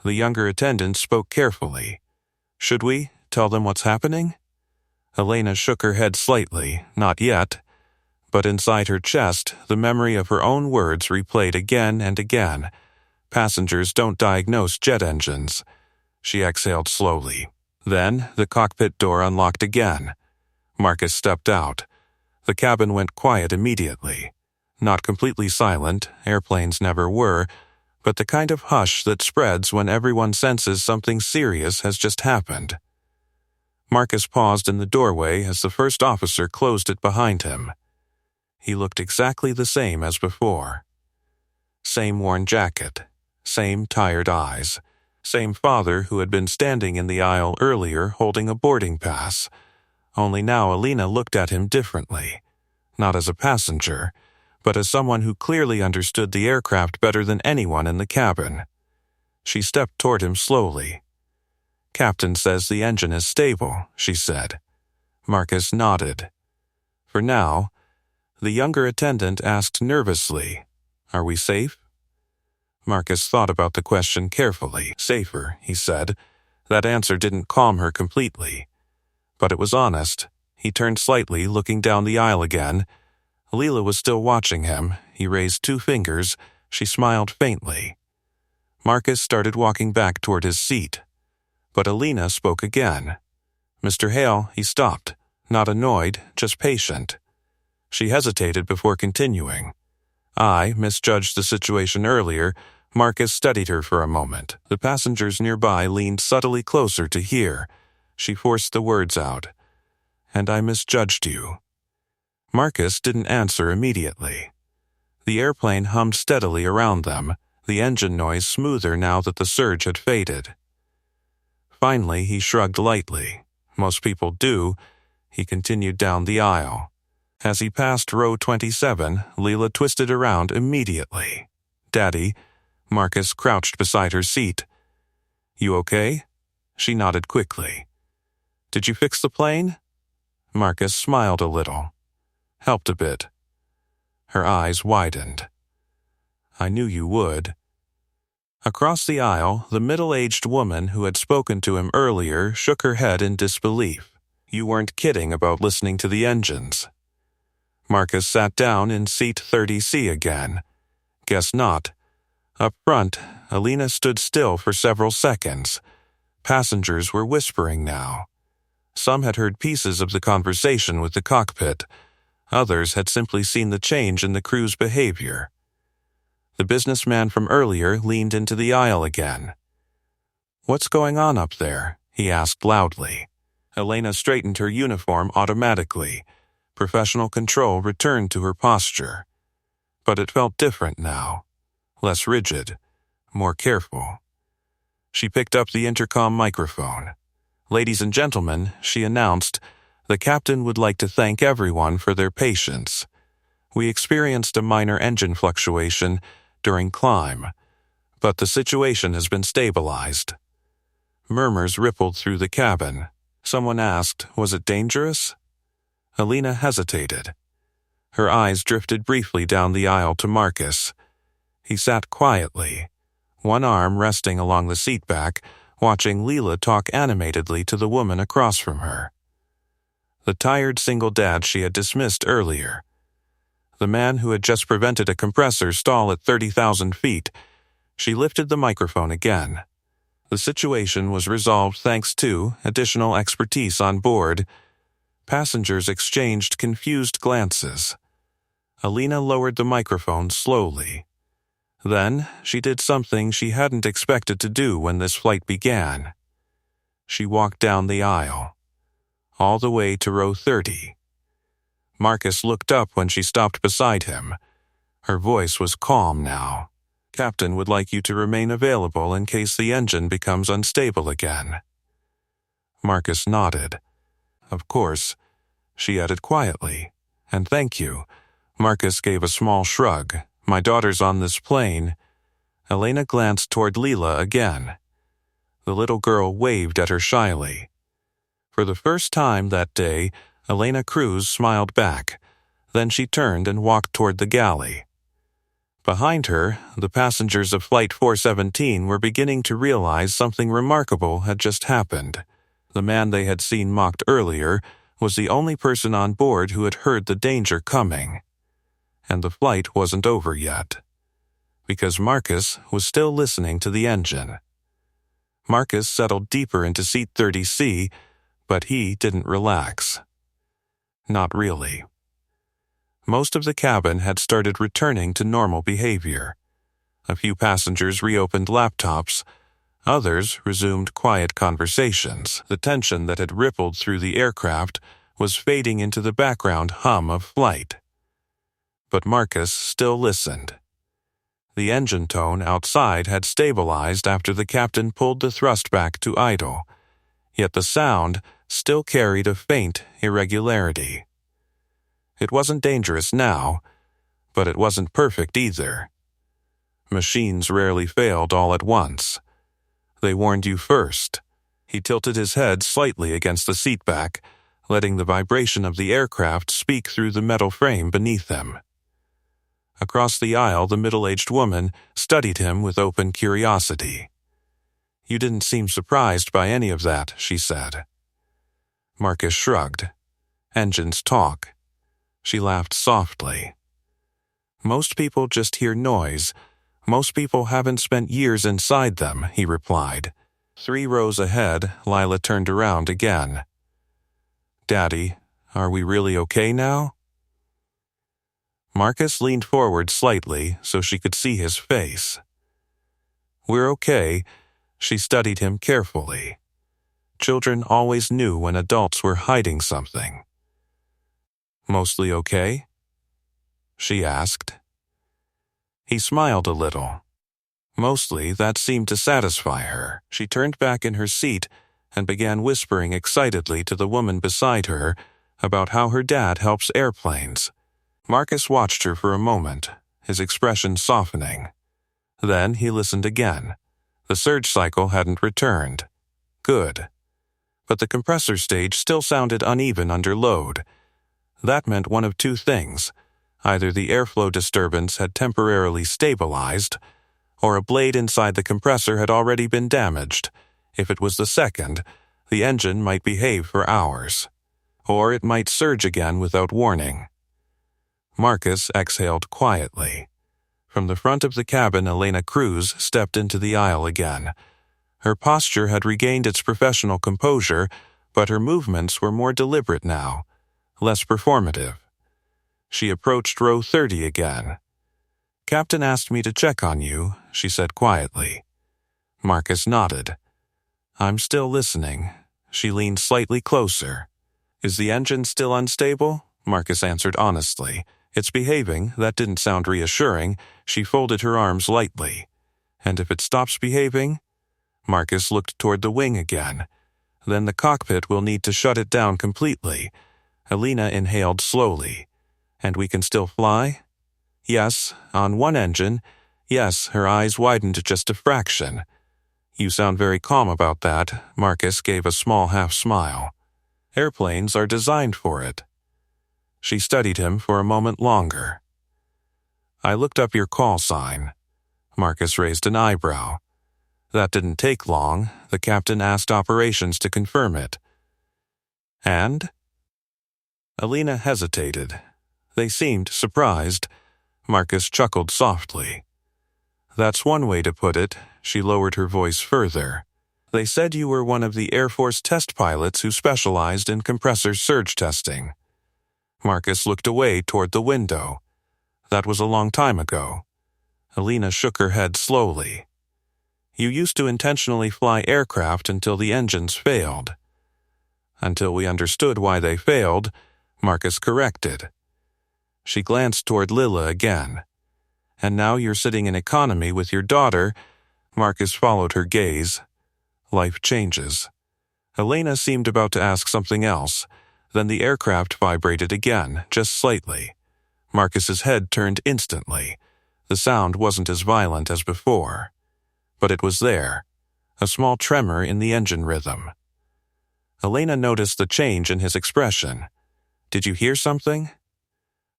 The younger attendant spoke carefully. Should we tell them what's happening? Elena shook her head slightly, not yet, but inside her chest, the memory of her own words replayed again and again. Passengers don't diagnose jet engines. She exhaled slowly. Then the cockpit door unlocked again. Marcus stepped out. The cabin went quiet immediately. Not completely silent, airplanes never were, but the kind of hush that spreads when everyone senses something serious has just happened. Marcus paused in the doorway as the first officer closed it behind him. He looked exactly the same as before. Same worn jacket, same tired eyes, same father who had been standing in the aisle earlier holding a boarding pass. Only now Elena looked at him differently, not as a passenger, but as someone who clearly understood the aircraft better than anyone in the cabin. She stepped toward him slowly. "Captain says the engine is stable," she said. Marcus nodded. For now, the younger attendant asked nervously, "Are we safe?" Marcus thought about the question carefully. "Safer," he said. That answer didn't calm her completely. But it was honest. He turned slightly, looking down the aisle again. Leela was still watching him. He raised 2 fingers. She smiled faintly. Marcus started walking back toward his seat. But Elena spoke again. "Mr. Hale," he stopped. Not annoyed, just patient. She hesitated before continuing. "I misjudged the situation earlier." Marcus studied her for a moment. The passengers nearby leaned subtly closer to hear. She forced the words out. "And I misjudged you." Marcus didn't answer immediately. The airplane hummed steadily around them, the engine noise smoother now that the surge had faded. Finally, he shrugged lightly. Most people do. He continued down the aisle. As he passed row 27, Leela twisted around immediately. "Daddy," Marcus crouched beside her seat. "You okay?" She nodded quickly. "Did you fix the plane?" Marcus smiled a little. "Helped a bit." Her eyes widened. "I knew you would." Across the aisle, the middle-aged woman who had spoken to him earlier shook her head in disbelief. "You weren't kidding about listening to the engines." Marcus sat down in seat 30C again. "Guess not." Up front, Elena stood still for several seconds. Passengers were whispering now. Some had heard pieces of the conversation with the cockpit. Others had simply seen the change in the crew's behavior. The businessman from earlier leaned into the aisle again. "What's going on up there?" he asked loudly. Elena straightened her uniform automatically. Professional control returned to her posture. But it felt different now. Less rigid. More careful. She picked up the intercom microphone. "Ladies and gentlemen," she announced, "the captain would like to thank everyone for their patience. We experienced a minor engine fluctuation during climb, but the situation has been stabilized." Murmurs rippled through the cabin. Someone asked, was it dangerous? Alina hesitated. Her eyes drifted briefly down the aisle to Marcus. He sat quietly, one arm resting along the seat back, watching Leela talk animatedly to the woman across from her. The tired single dad she had dismissed earlier. The man who had just prevented a compressor stall at 30,000 feet. She lifted the microphone again. The situation was resolved thanks to additional expertise on board. Passengers exchanged confused glances. Alina lowered the microphone slowly. Then she did something she hadn't expected to do when this flight began. She walked down the aisle, all the way to row 30. Marcus looked up when she stopped beside him. Her voice was calm now. Captain would like you to remain available in case the engine becomes unstable again. Marcus nodded. Of course, she added quietly. And thank you. Marcus gave a small shrug. My daughter's on this plane. Elena glanced toward Leela again. The little girl waved at her shyly. For the first time that day, Elena Cruz smiled back. Then she turned and walked toward the galley. Behind her, the passengers of Flight 417 were beginning to realize something remarkable had just happened. The man they had seen mocked earlier was the only person on board who had heard the danger coming. And the flight wasn't over yet, because Marcus was still listening to the engine. Marcus settled deeper into seat 30C, but he didn't relax. Not really. Most of the cabin had started returning to normal behavior. A few passengers reopened laptops. Others resumed quiet conversations. The tension that had rippled through the aircraft was fading into the background hum of flight. But Marcus still listened. The engine tone outside had stabilized after the captain pulled the thrust back to idle, yet the sound still carried a faint irregularity. It wasn't dangerous now, but it wasn't perfect either. Machines rarely failed all at once. They warned you first. He tilted his head slightly against the seat back, letting the vibration of the aircraft speak through the metal frame beneath him. Across the aisle, the middle-aged woman studied him with open curiosity. You didn't seem surprised by any of that, she said. Marcus shrugged. Engines talk. She laughed softly. Most people just hear noise. Most people haven't spent years inside them, he replied. 3 rows ahead, Lila turned around again. Daddy, are we really okay now? Marcus leaned forward slightly so she could see his face. We're okay. She studied him carefully. Children always knew when adults were hiding something. Mostly okay? She asked. He smiled a little. Mostly, that seemed to satisfy her. She turned back in her seat and began whispering excitedly to the woman beside her about how her dad helps airplanes. Marcus watched her for a moment, his expression softening. Then he listened again. The surge cycle hadn't returned. Good. But the compressor stage still sounded uneven under load. That meant one of two things. Either the airflow disturbance had temporarily stabilized, or a blade inside the compressor had already been damaged. If it was the second, the engine might behave for hours. Or it might surge again without warning. Marcus exhaled quietly. From the front of the cabin, Elena Cruz stepped into the aisle again. Her posture had regained its professional composure, but her movements were more deliberate now, less performative. She approached row 30 again. Captain asked me to check on you, she said quietly. Marcus nodded. I'm still listening. She leaned slightly closer. Is the engine still unstable? Marcus answered honestly. It's behaving. That didn't sound reassuring. She folded her arms lightly. And if it stops behaving? Marcus looked toward the wing again. Then the cockpit will need to shut it down completely. Elena inhaled slowly. And we can still fly? Yes, on one engine. Yes, her eyes widened just a fraction. You sound very calm about that. Marcus gave a small half-smile. Airplanes are designed for it. She studied him for a moment longer. I looked up your call sign. Marcus raised an eyebrow. That didn't take long. The captain asked operations to confirm it. And? Alina hesitated. They seemed surprised. Marcus chuckled softly. That's one way to put it. She lowered her voice further. They said you were one of the Air Force test pilots who specialized in compressor surge testing. Marcus looked away toward the window. That was a long time ago. Alina shook her head slowly. You used to intentionally fly aircraft until the engines failed. Until we understood why they failed, Marcus corrected. She glanced toward Lila again. And now you're sitting in economy with your daughter. Marcus followed her gaze. Life changes. Elena seemed about to ask something else. Then the aircraft vibrated again, just slightly. Marcus's head turned instantly. The sound wasn't as violent as before. But it was there, a small tremor in the engine rhythm. Elena noticed the change in his expression. Did you hear something?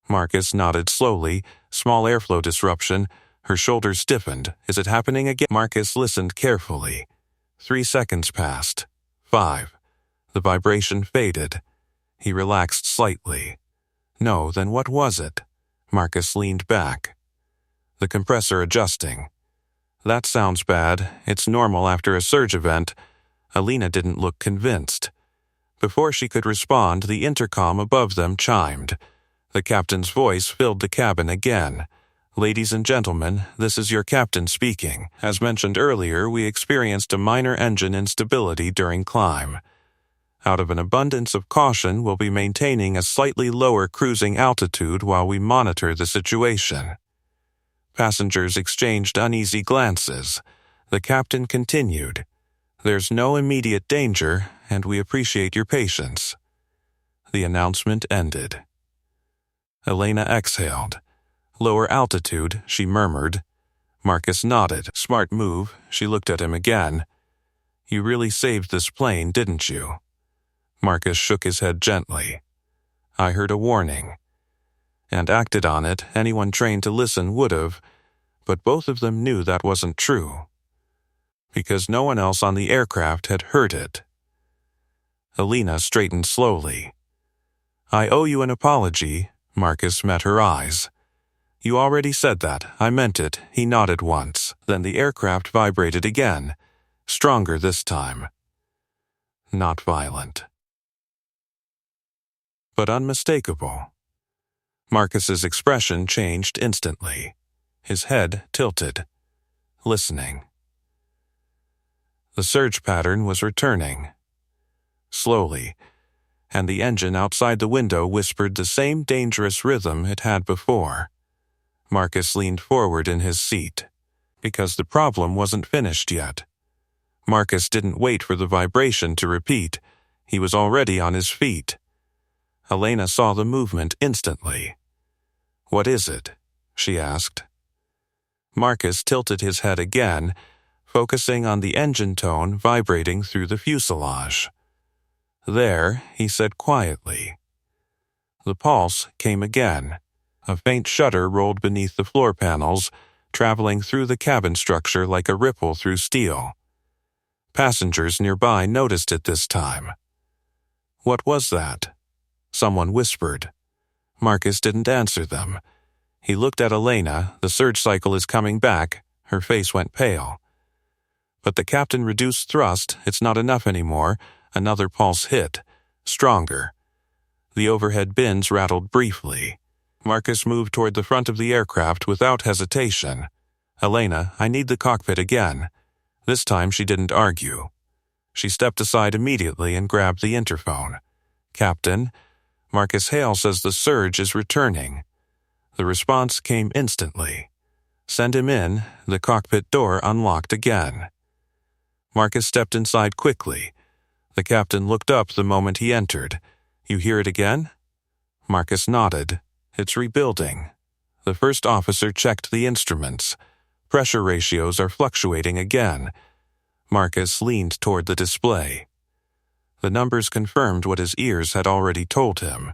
Marcus nodded slowly. Small airflow disruption. Her shoulders stiffened. Is it happening again? Marcus listened carefully. 3 seconds passed. 5. The vibration faded. He relaxed slightly. No, then what was it? Marcus leaned back. The compressor adjusting. That sounds bad. It's normal after a surge event. Alina didn't look convinced. Before she could respond, the intercom above them chimed. The captain's voice filled the cabin again. Ladies and gentlemen, this is your captain speaking. As mentioned earlier, we experienced a minor engine instability during climb. Out of an abundance of caution, we'll be maintaining a slightly lower cruising altitude while we monitor the situation. Passengers exchanged uneasy glances. The captain continued. There's no immediate danger, and we appreciate your patience. The announcement ended. Elena exhaled. Lower altitude, she murmured. Marcus nodded. Smart move. She looked at him again. You really saved this plane, didn't you? Marcus shook his head gently. I heard a warning. And acted on it. Anyone trained to listen would have. But both of them knew that wasn't true. Because no one else on the aircraft had heard it. Alina straightened slowly. I owe you an apology. Marcus met her eyes. You already said that. I meant it. He nodded once. Then the aircraft vibrated again. Stronger this time. Not violent. But unmistakable. Marcus's expression changed instantly. His head tilted. Listening. The surge pattern was returning. Slowly. And the engine outside the window whispered the same dangerous rhythm it had before. Marcus leaned forward in his seat. Because the problem wasn't finished yet. Marcus didn't wait for the vibration to repeat. He was already on his feet. Elena saw the movement instantly. What is it? She asked. Marcus tilted his head again, focusing on the engine tone vibrating through the fuselage. There, he said quietly. The pulse came again. A faint shudder rolled beneath the floor panels, traveling through the cabin structure like a ripple through steel. Passengers nearby noticed it this time. What was that? Someone whispered. Marcus didn't answer them. He looked at Elena. The surge cycle is coming back. Her face went pale. But the captain reduced thrust. It's not enough anymore. Another pulse hit. Stronger. The overhead bins rattled briefly. Marcus moved toward the front of the aircraft without hesitation. Elena, I need the cockpit again. This time she didn't argue. She stepped aside immediately and grabbed the interphone. Captain, Marcus Hale says the surge is returning. The response came instantly. Send him in. The cockpit door unlocked again. Marcus stepped inside quickly. The captain looked up the moment he entered. You hear it again? Marcus nodded. It's rebuilding. The first officer checked the instruments. Pressure ratios are fluctuating again. Marcus leaned toward the display. The numbers confirmed what his ears had already told him.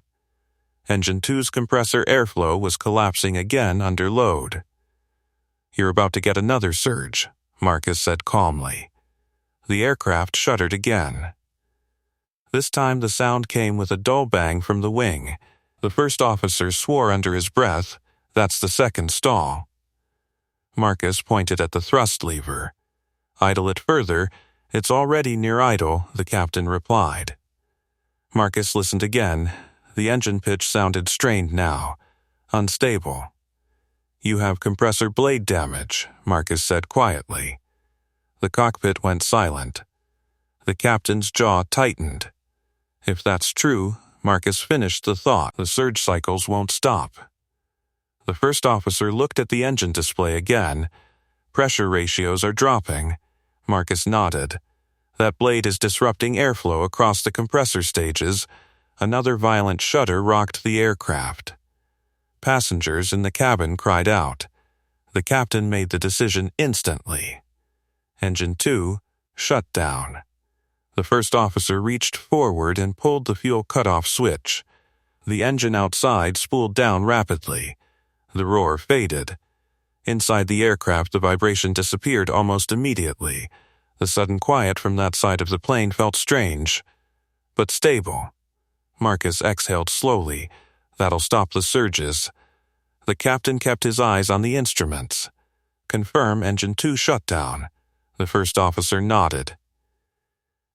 Engine 2's compressor airflow was collapsing again under load. "You're about to get another surge," Marcus said calmly. The aircraft shuddered again. This time the sound came with a dull bang from the wing. The first officer swore under his breath, "That's the second stall." Marcus pointed at the thrust lever. "Idle it further. It's already near idle," the captain replied. Marcus listened again. The engine pitch sounded strained now, unstable. "You have compressor blade damage," Marcus said quietly. The cockpit went silent. The captain's jaw tightened. If that's true, Marcus finished the thought, the surge cycles won't stop. The first officer looked at the engine display again. "Pressure ratios are dropping." Marcus nodded. "That blade is disrupting airflow across the compressor stages." Another violent shudder rocked the aircraft. Passengers in the cabin cried out. The captain made the decision instantly. Engine 2 shut down. The first officer reached forward and pulled the fuel cutoff switch. The engine outside spooled down rapidly. The roar faded. Inside the aircraft, the vibration disappeared almost immediately. The sudden quiet from that side of the plane felt strange, but stable. Marcus exhaled slowly. "That'll stop the surges." The captain kept his eyes on the instruments. "Confirm engine 2 shutdown." The first officer nodded.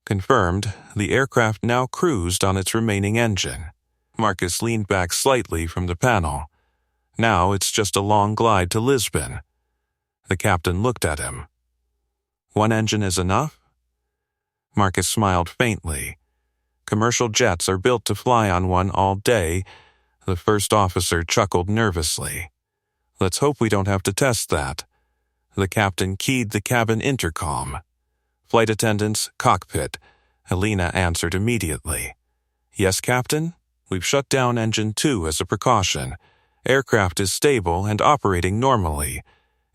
Confirmed, the aircraft now cruised on its remaining engine. Marcus leaned back slightly from the panel. "Now it's just a long glide to Lisbon." The captain looked at him. "One engine is enough?" Marcus smiled faintly. "Commercial jets are built to fly on one all day." The first officer chuckled nervously. "Let's hope we don't have to test that." The captain keyed the cabin intercom. "Flight attendants, cockpit." Helena answered immediately. "Yes, Captain? We've shut down engine 2 as a precaution. Aircraft is stable and operating normally."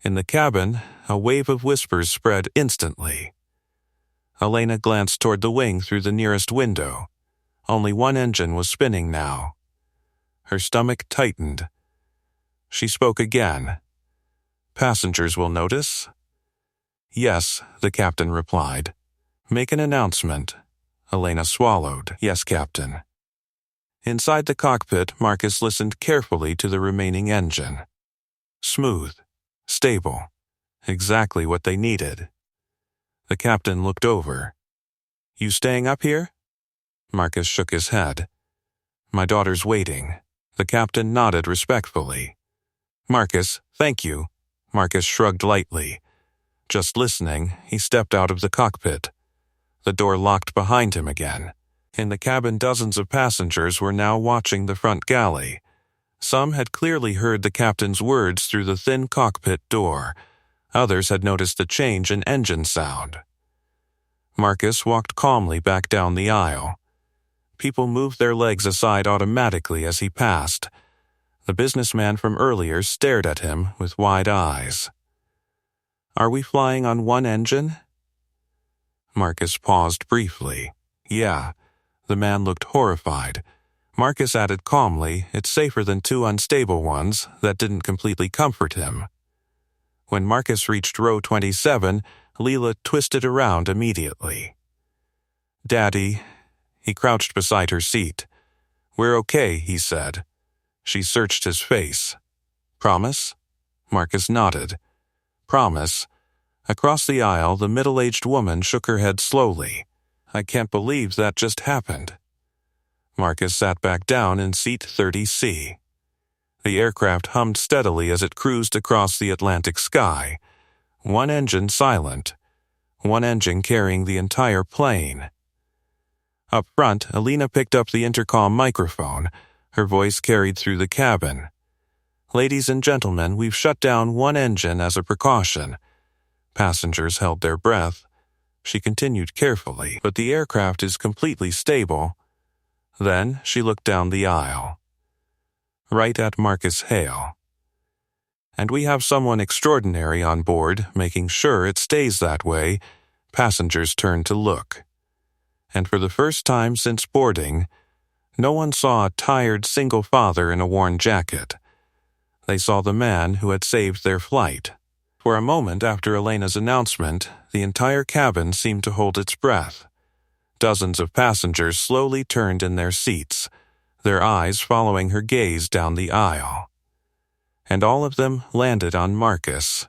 In the cabin, a wave of whispers spread instantly. Helena glanced toward the wing through the nearest window. Only one engine was spinning now. Her stomach tightened. She spoke again. "Passengers will notice?" "Yes," the captain replied. "Make an announcement." Helena swallowed. "Yes, Captain." Inside the cockpit, Marcus listened carefully to the remaining engine. Smooth. Stable. Exactly what they needed. The captain looked over. "You staying up here?" Marcus shook his head. "My daughter's waiting." The captain nodded respectfully. "Marcus, thank you." Marcus shrugged lightly. Just listening, he stepped out of the cockpit. The door locked behind him again. In the cabin, dozens of passengers were now watching the front galley. Some had clearly heard the captain's words through the thin cockpit door. Others had noticed the change in engine sound. Marcus walked calmly back down the aisle. People moved their legs aside automatically as he passed. The businessman from earlier stared at him with wide eyes. "Are we flying on one engine?" Marcus paused briefly. "Yeah." The man looked horrified. Marcus added calmly, "It's safer than two unstable ones." That didn't completely comfort him. When Marcus reached row 27, Leela twisted around immediately. "Daddy." He crouched beside her seat. "We're okay," he said. She searched his face. "Promise?" Marcus nodded. "Promise." Across the aisle, the middle-aged woman shook her head slowly. "I can't believe that just happened." Marcus sat back down in seat 30C. The aircraft hummed steadily as it cruised across the Atlantic sky. One engine silent. One engine carrying the entire plane. Up front, Alina picked up the intercom microphone. Her voice carried through the cabin. "Ladies and gentlemen, we've shut down one engine as a precaution." Passengers held their breath. She continued carefully, "But the aircraft is completely stable." Then she looked down the aisle. Right at Marcus Hale. "And we have someone extraordinary on board, making sure it stays that way." Passengers turned to look. And for the first time since boarding, no one saw a tired single father in a worn jacket. They saw the man who had saved their flight. For a moment after Elena's announcement, the entire cabin seemed to hold its breath. Dozens of passengers slowly turned in their seats, their eyes following her gaze down the aisle. And all of them landed on Marcus.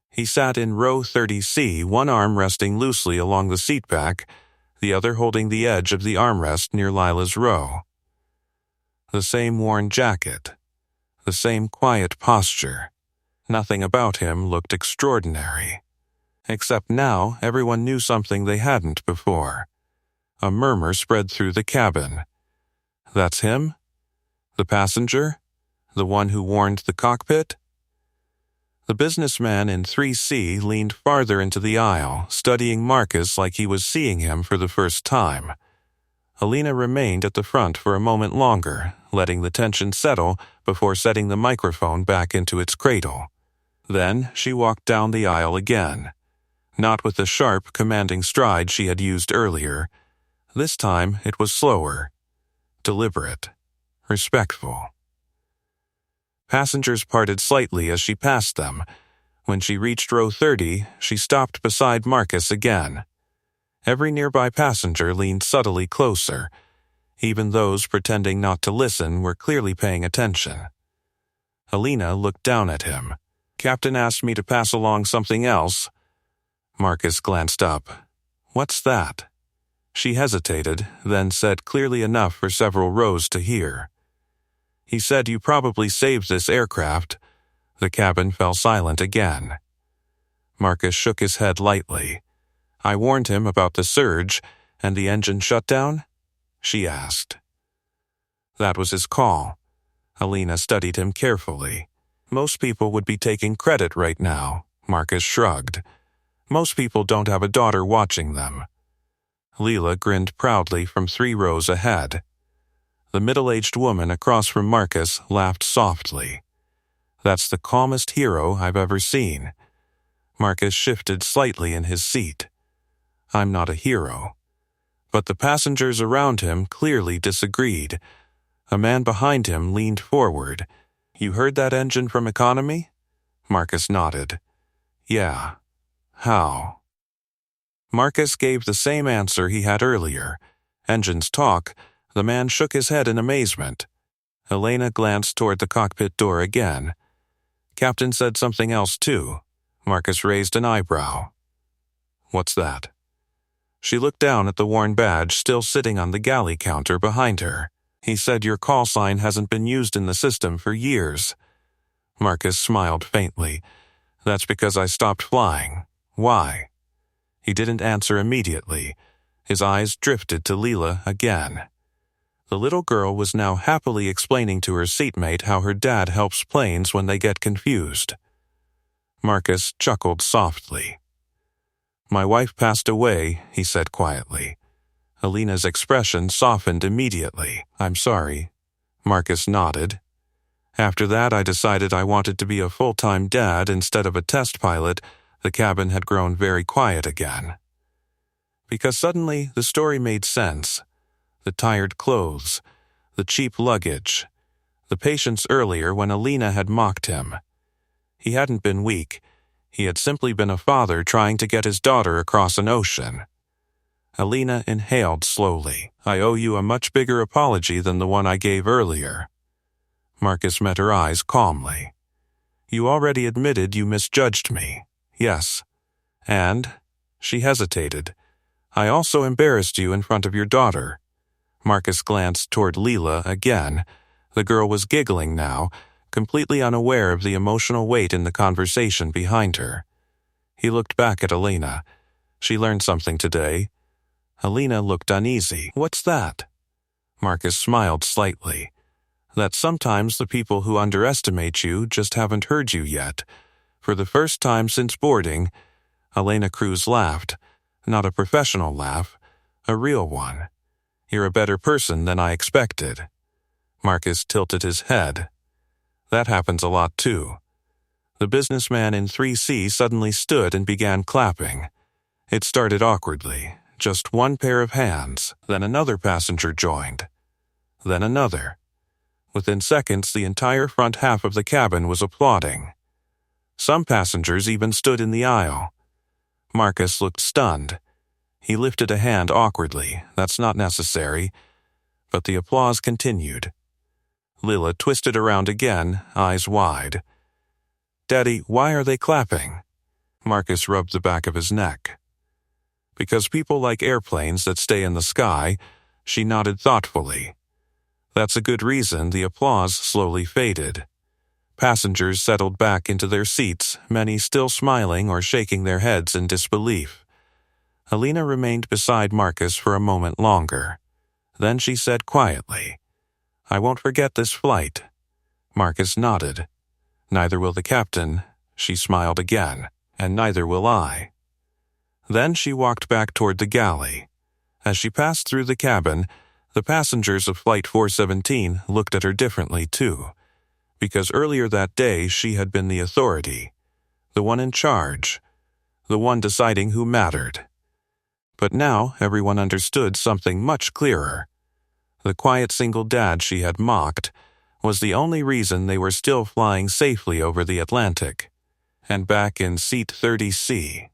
He sat in row 30C, one arm resting loosely along the seat back, the other holding the edge of the armrest near Lila's row. The same worn jacket, the same quiet posture. Nothing about him looked extraordinary. Except now everyone knew something they hadn't before. A murmur spread through the cabin. That's him? The passenger? The one who warned the cockpit? The businessman in 3C leaned farther into the aisle, studying Marcus like he was seeing him for the first time. Elena remained at the front for a moment longer, letting the tension settle before setting the microphone back into its cradle. Then she walked down the aisle again. Not with the sharp, commanding stride she had used earlier. This time it was slower, deliberate, respectful. Passengers parted slightly as she passed them. When she reached row 30, she stopped beside Marcus again. Every nearby passenger leaned subtly closer. Even those pretending not to listen were clearly paying attention. Elena looked down at him. "Captain asked me to pass along something else." Marcus glanced up. "What's that?" She hesitated, then said clearly enough for several rows to hear. "He said you probably saved this aircraft." The cabin fell silent again. Marcus shook his head lightly. "I warned him about the surge and the engine shutdown?" she asked. That was his call. Elena studied him carefully. Most people would be taking credit right now, Marcus shrugged. Most people don't have a daughter watching them. Leela grinned proudly from 3 rows ahead. The middle-aged woman across from Marcus laughed softly. "That's the calmest hero I've ever seen." Marcus shifted slightly in his seat. "I'm not a hero." But the passengers around him clearly disagreed. A man behind him leaned forward. "You heard that engine from economy?" Marcus nodded. "Yeah. How?" Marcus gave the same answer he had earlier. "Engines talk." The man shook his head in amazement. Elena glanced toward the cockpit door again. "Captain said something else too." Marcus raised an eyebrow. "What's that?" She looked down at the worn badge still sitting on the galley counter behind her. "He said your call sign hasn't been used in the system for years." Marcus smiled faintly. "That's because I stopped flying." "Why?" He didn't answer immediately. His eyes drifted to Leela again. The little girl was now happily explaining to her seatmate how her dad helps planes when they get confused. Marcus chuckled softly. "My wife passed away," he said quietly. Elena's expression softened immediately. "I'm sorry." Marcus nodded. "After that, I decided I wanted to be a full-time dad instead of a test pilot." The cabin had grown very quiet again. Because suddenly the story made sense. The tired clothes, the cheap luggage, the patience earlier when Elena had mocked him. He hadn't been weak. He had simply been a father trying to get his daughter across an ocean. Elena inhaled slowly. "I owe you a much bigger apology than the one I gave earlier." Marcus met her eyes calmly. "You already admitted you misjudged me." "Yes." "And?" She hesitated. "I also embarrassed you in front of your daughter." Marcus glanced toward Leela again. The girl was giggling now, completely unaware of the emotional weight in the conversation behind her. He looked back at Elena. She learned something today. Elena looked uneasy. "What's that?" Marcus smiled slightly. "That sometimes the people who underestimate you just haven't heard you yet." For the first time since boarding, Elena Cruz laughed. Not a professional laugh, a real one. "You're a better person than I expected." Marcus tilted his head. "That happens a lot too." The businessman in 3C suddenly stood and began clapping. It started awkwardly, just one pair of hands. Then another passenger joined. Then another. Within seconds, the entire front half of the cabin was applauding. Some passengers even stood in the aisle. Marcus looked stunned. He lifted a hand awkwardly. That's not necessary. But the applause continued. Lila twisted around again, eyes wide. "Daddy, why are they clapping?" Marcus rubbed the back of his neck. "Because people like airplanes that stay in the sky," she nodded thoughtfully. "That's a good reason." The applause slowly faded. Passengers settled back into their seats, many still smiling or shaking their heads in disbelief. Alina remained beside Marcus for a moment longer. Then she said quietly, "I won't forget this flight." Marcus nodded. "Neither will the captain." She smiled again. "And neither will I." Then she walked back toward the galley. As she passed through the cabin, the passengers of Flight 417 looked at her differently too, because earlier that day she had been the authority, the one in charge, the one deciding who mattered. But now everyone understood something much clearer. The quiet single dad she had mocked was the only reason they were still flying safely over the Atlantic, and back in Seat 30C.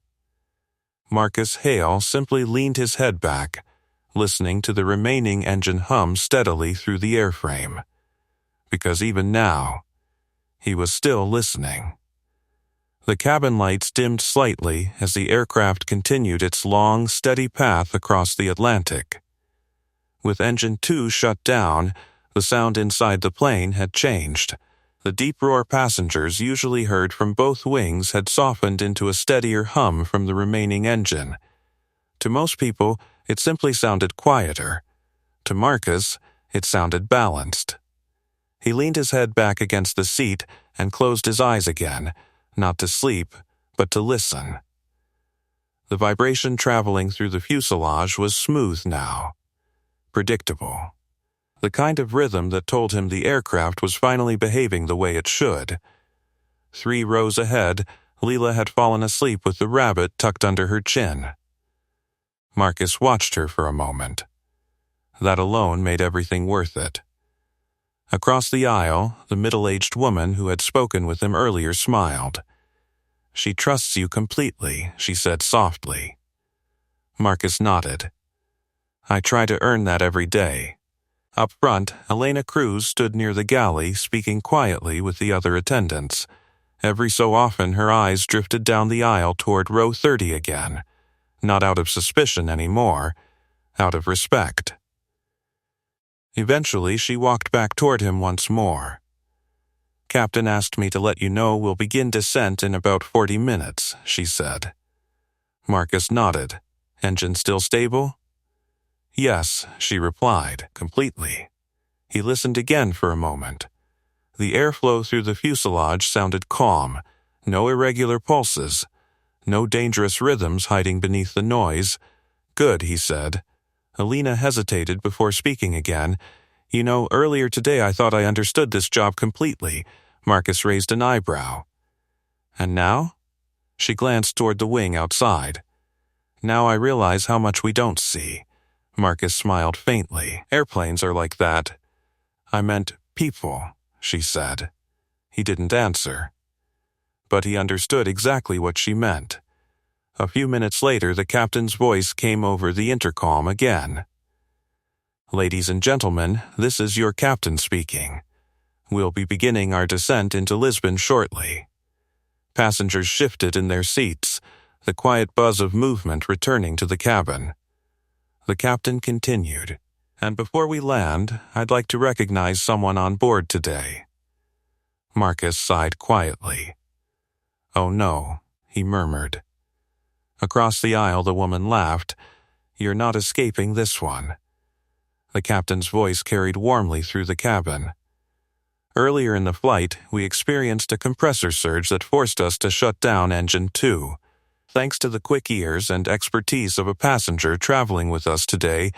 Marcus Hale simply leaned his head back, listening to the remaining engine hum steadily through the airframe. Because even now, he was still listening. The cabin lights dimmed slightly as the aircraft continued its long, steady path across the Atlantic. With Engine 2 shut down, the sound inside the plane had changed. The deep roar passengers usually heard from both wings had softened into a steadier hum from the remaining engine. To most people, it simply sounded quieter. To Marcus, it sounded balanced. He leaned his head back against the seat and closed his eyes again, not to sleep, but to listen. The vibration traveling through the fuselage was smooth now, predictable. The kind of rhythm that told him the aircraft was finally behaving the way it should. 3 rows ahead, Leela had fallen asleep with the rabbit tucked under her chin. Marcus watched her for a moment. That alone made everything worth it. Across the aisle, the middle-aged woman who had spoken with him earlier smiled. "She trusts you completely," she said softly. Marcus nodded. "I try to earn that every day." Up front, Elena Cruz stood near the galley, speaking quietly with the other attendants. Every so often her eyes drifted down the aisle toward row 30 again, not out of suspicion anymore, out of respect. Eventually, she walked back toward him once more. "Captain asked me to let you know we'll begin descent in about 40 minutes, she said. Marcus nodded. "Engine still stable?" "Yes," she replied, completely. He listened again for a moment. The airflow through the fuselage sounded calm, no irregular pulses, no dangerous rhythms hiding beneath the noise. "Good," he said. Alina hesitated before speaking again. "You know, earlier today I thought I understood this job completely." Marcus raised an eyebrow. "And now?" She glanced toward the wing outside. "Now I realize how much we don't see." Marcus smiled faintly. "Airplanes are like that." "I meant people," she said. He didn't answer. But he understood exactly what she meant. A few minutes later, the captain's voice came over the intercom again. "Ladies and gentlemen, this is your captain speaking. We'll be beginning our descent into Lisbon shortly." Passengers shifted in their seats, the quiet buzz of movement returning to the cabin. The captain continued, "And before we land, I'd like to recognize someone on board today." Marcus sighed quietly. "Oh no," he murmured. Across the aisle, the woman laughed. "You're not escaping this one." The captain's voice carried warmly through the cabin. "Earlier in the flight, we experienced a compressor surge that forced us to shut down Engine 2. Thanks to the quick ears and expertise of a passenger traveling with us today,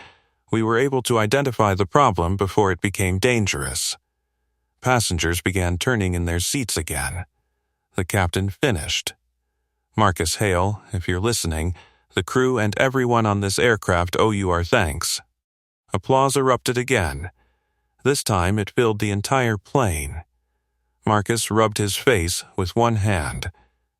we were able to identify the problem before it became dangerous." Passengers began turning in their seats again. The captain finished. "Marcus Hale, if you're listening, The crew and everyone on this aircraft owe you our thanks." Applause erupted again. This time it filled the entire plane. Marcus rubbed his face with one hand,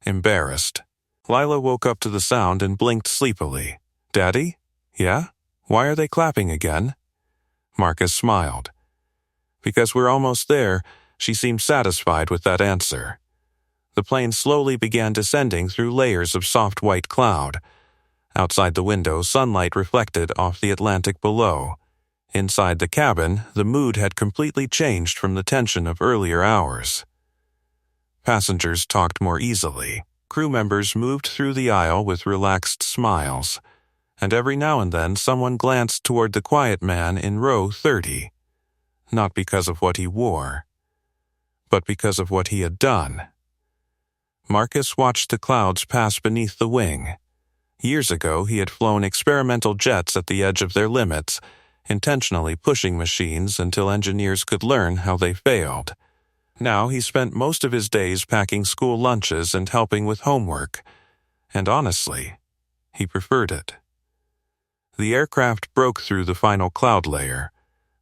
embarrassed. Lila woke up to the sound and blinked sleepily. "Daddy? Yeah? Why are they clapping again?" Marcus smiled. Because we're almost there, she seemed satisfied with that answer. The plane slowly began descending through layers of soft white cloud. Outside the window, sunlight reflected off the Atlantic below. Inside the cabin, the mood had completely changed from the tension of earlier hours. Passengers talked more easily. Crew members moved through the aisle with relaxed smiles, and every now and then someone glanced toward the quiet man in row 30. Not because of what he wore, but because of what he had done. Marcus watched the clouds pass beneath the wing. Years ago, he had flown experimental jets at the edge of their limits, intentionally pushing machines until engineers could learn how they failed. Now he spent most of his days packing school lunches and helping with homework, and honestly, he preferred it. The aircraft broke through the final cloud layer.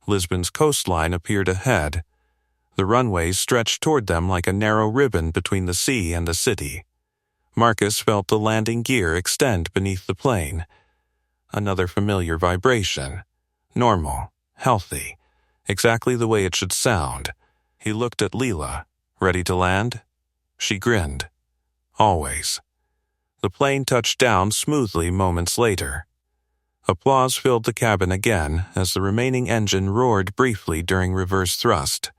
Lisbon's coastline appeared ahead. The runways stretched toward them like a narrow ribbon between the sea and the city. Marcus felt the landing gear extend beneath the plane. Another familiar vibration. Normal, healthy, exactly the way it should sound. He looked at Leela. Ready to land? She grinned. Always. The plane touched down smoothly moments later. Applause filled the cabin again as the remaining engine roared briefly during reverse thrust.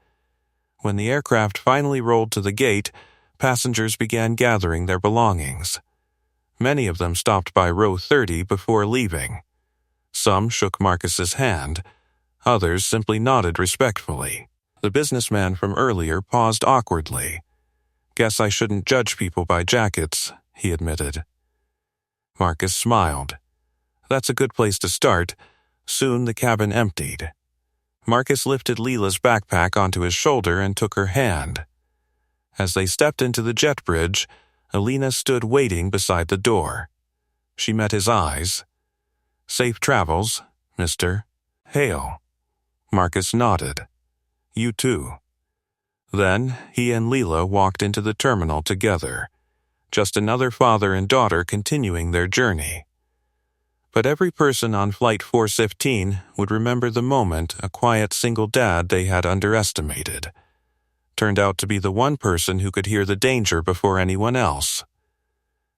When the aircraft finally rolled to the gate, passengers began gathering their belongings. Many of them stopped by row 30 before leaving. Some shook Marcus's hand. Others simply nodded respectfully. The businessman from earlier paused awkwardly. "Guess I shouldn't judge people by jackets," he admitted. Marcus smiled. "That's a good place to start." Soon the cabin emptied. Marcus lifted Leela's backpack onto his shoulder and took her hand. As they stepped into the jet bridge, Alina stood waiting beside the door. She met his eyes. "Safe travels, Mr. Hale." Marcus nodded. "You too." Then he and Leela walked into the terminal together. Just another father and daughter continuing their journey. But every person on Flight 415 would remember the moment a quiet single dad they had underestimated turned out to be the one person who could hear the danger before anyone else.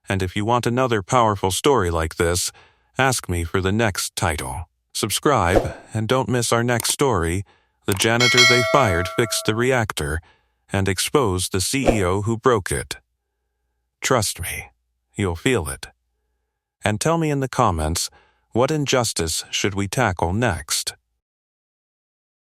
And if you want another powerful story like this, ask me for the next title. Subscribe, and don't miss our next story, The Janitor They Fired Fixed the Reactor and Exposed the CEO Who Broke It. Trust me, you'll feel it. And tell me in the comments, what injustice should we tackle next?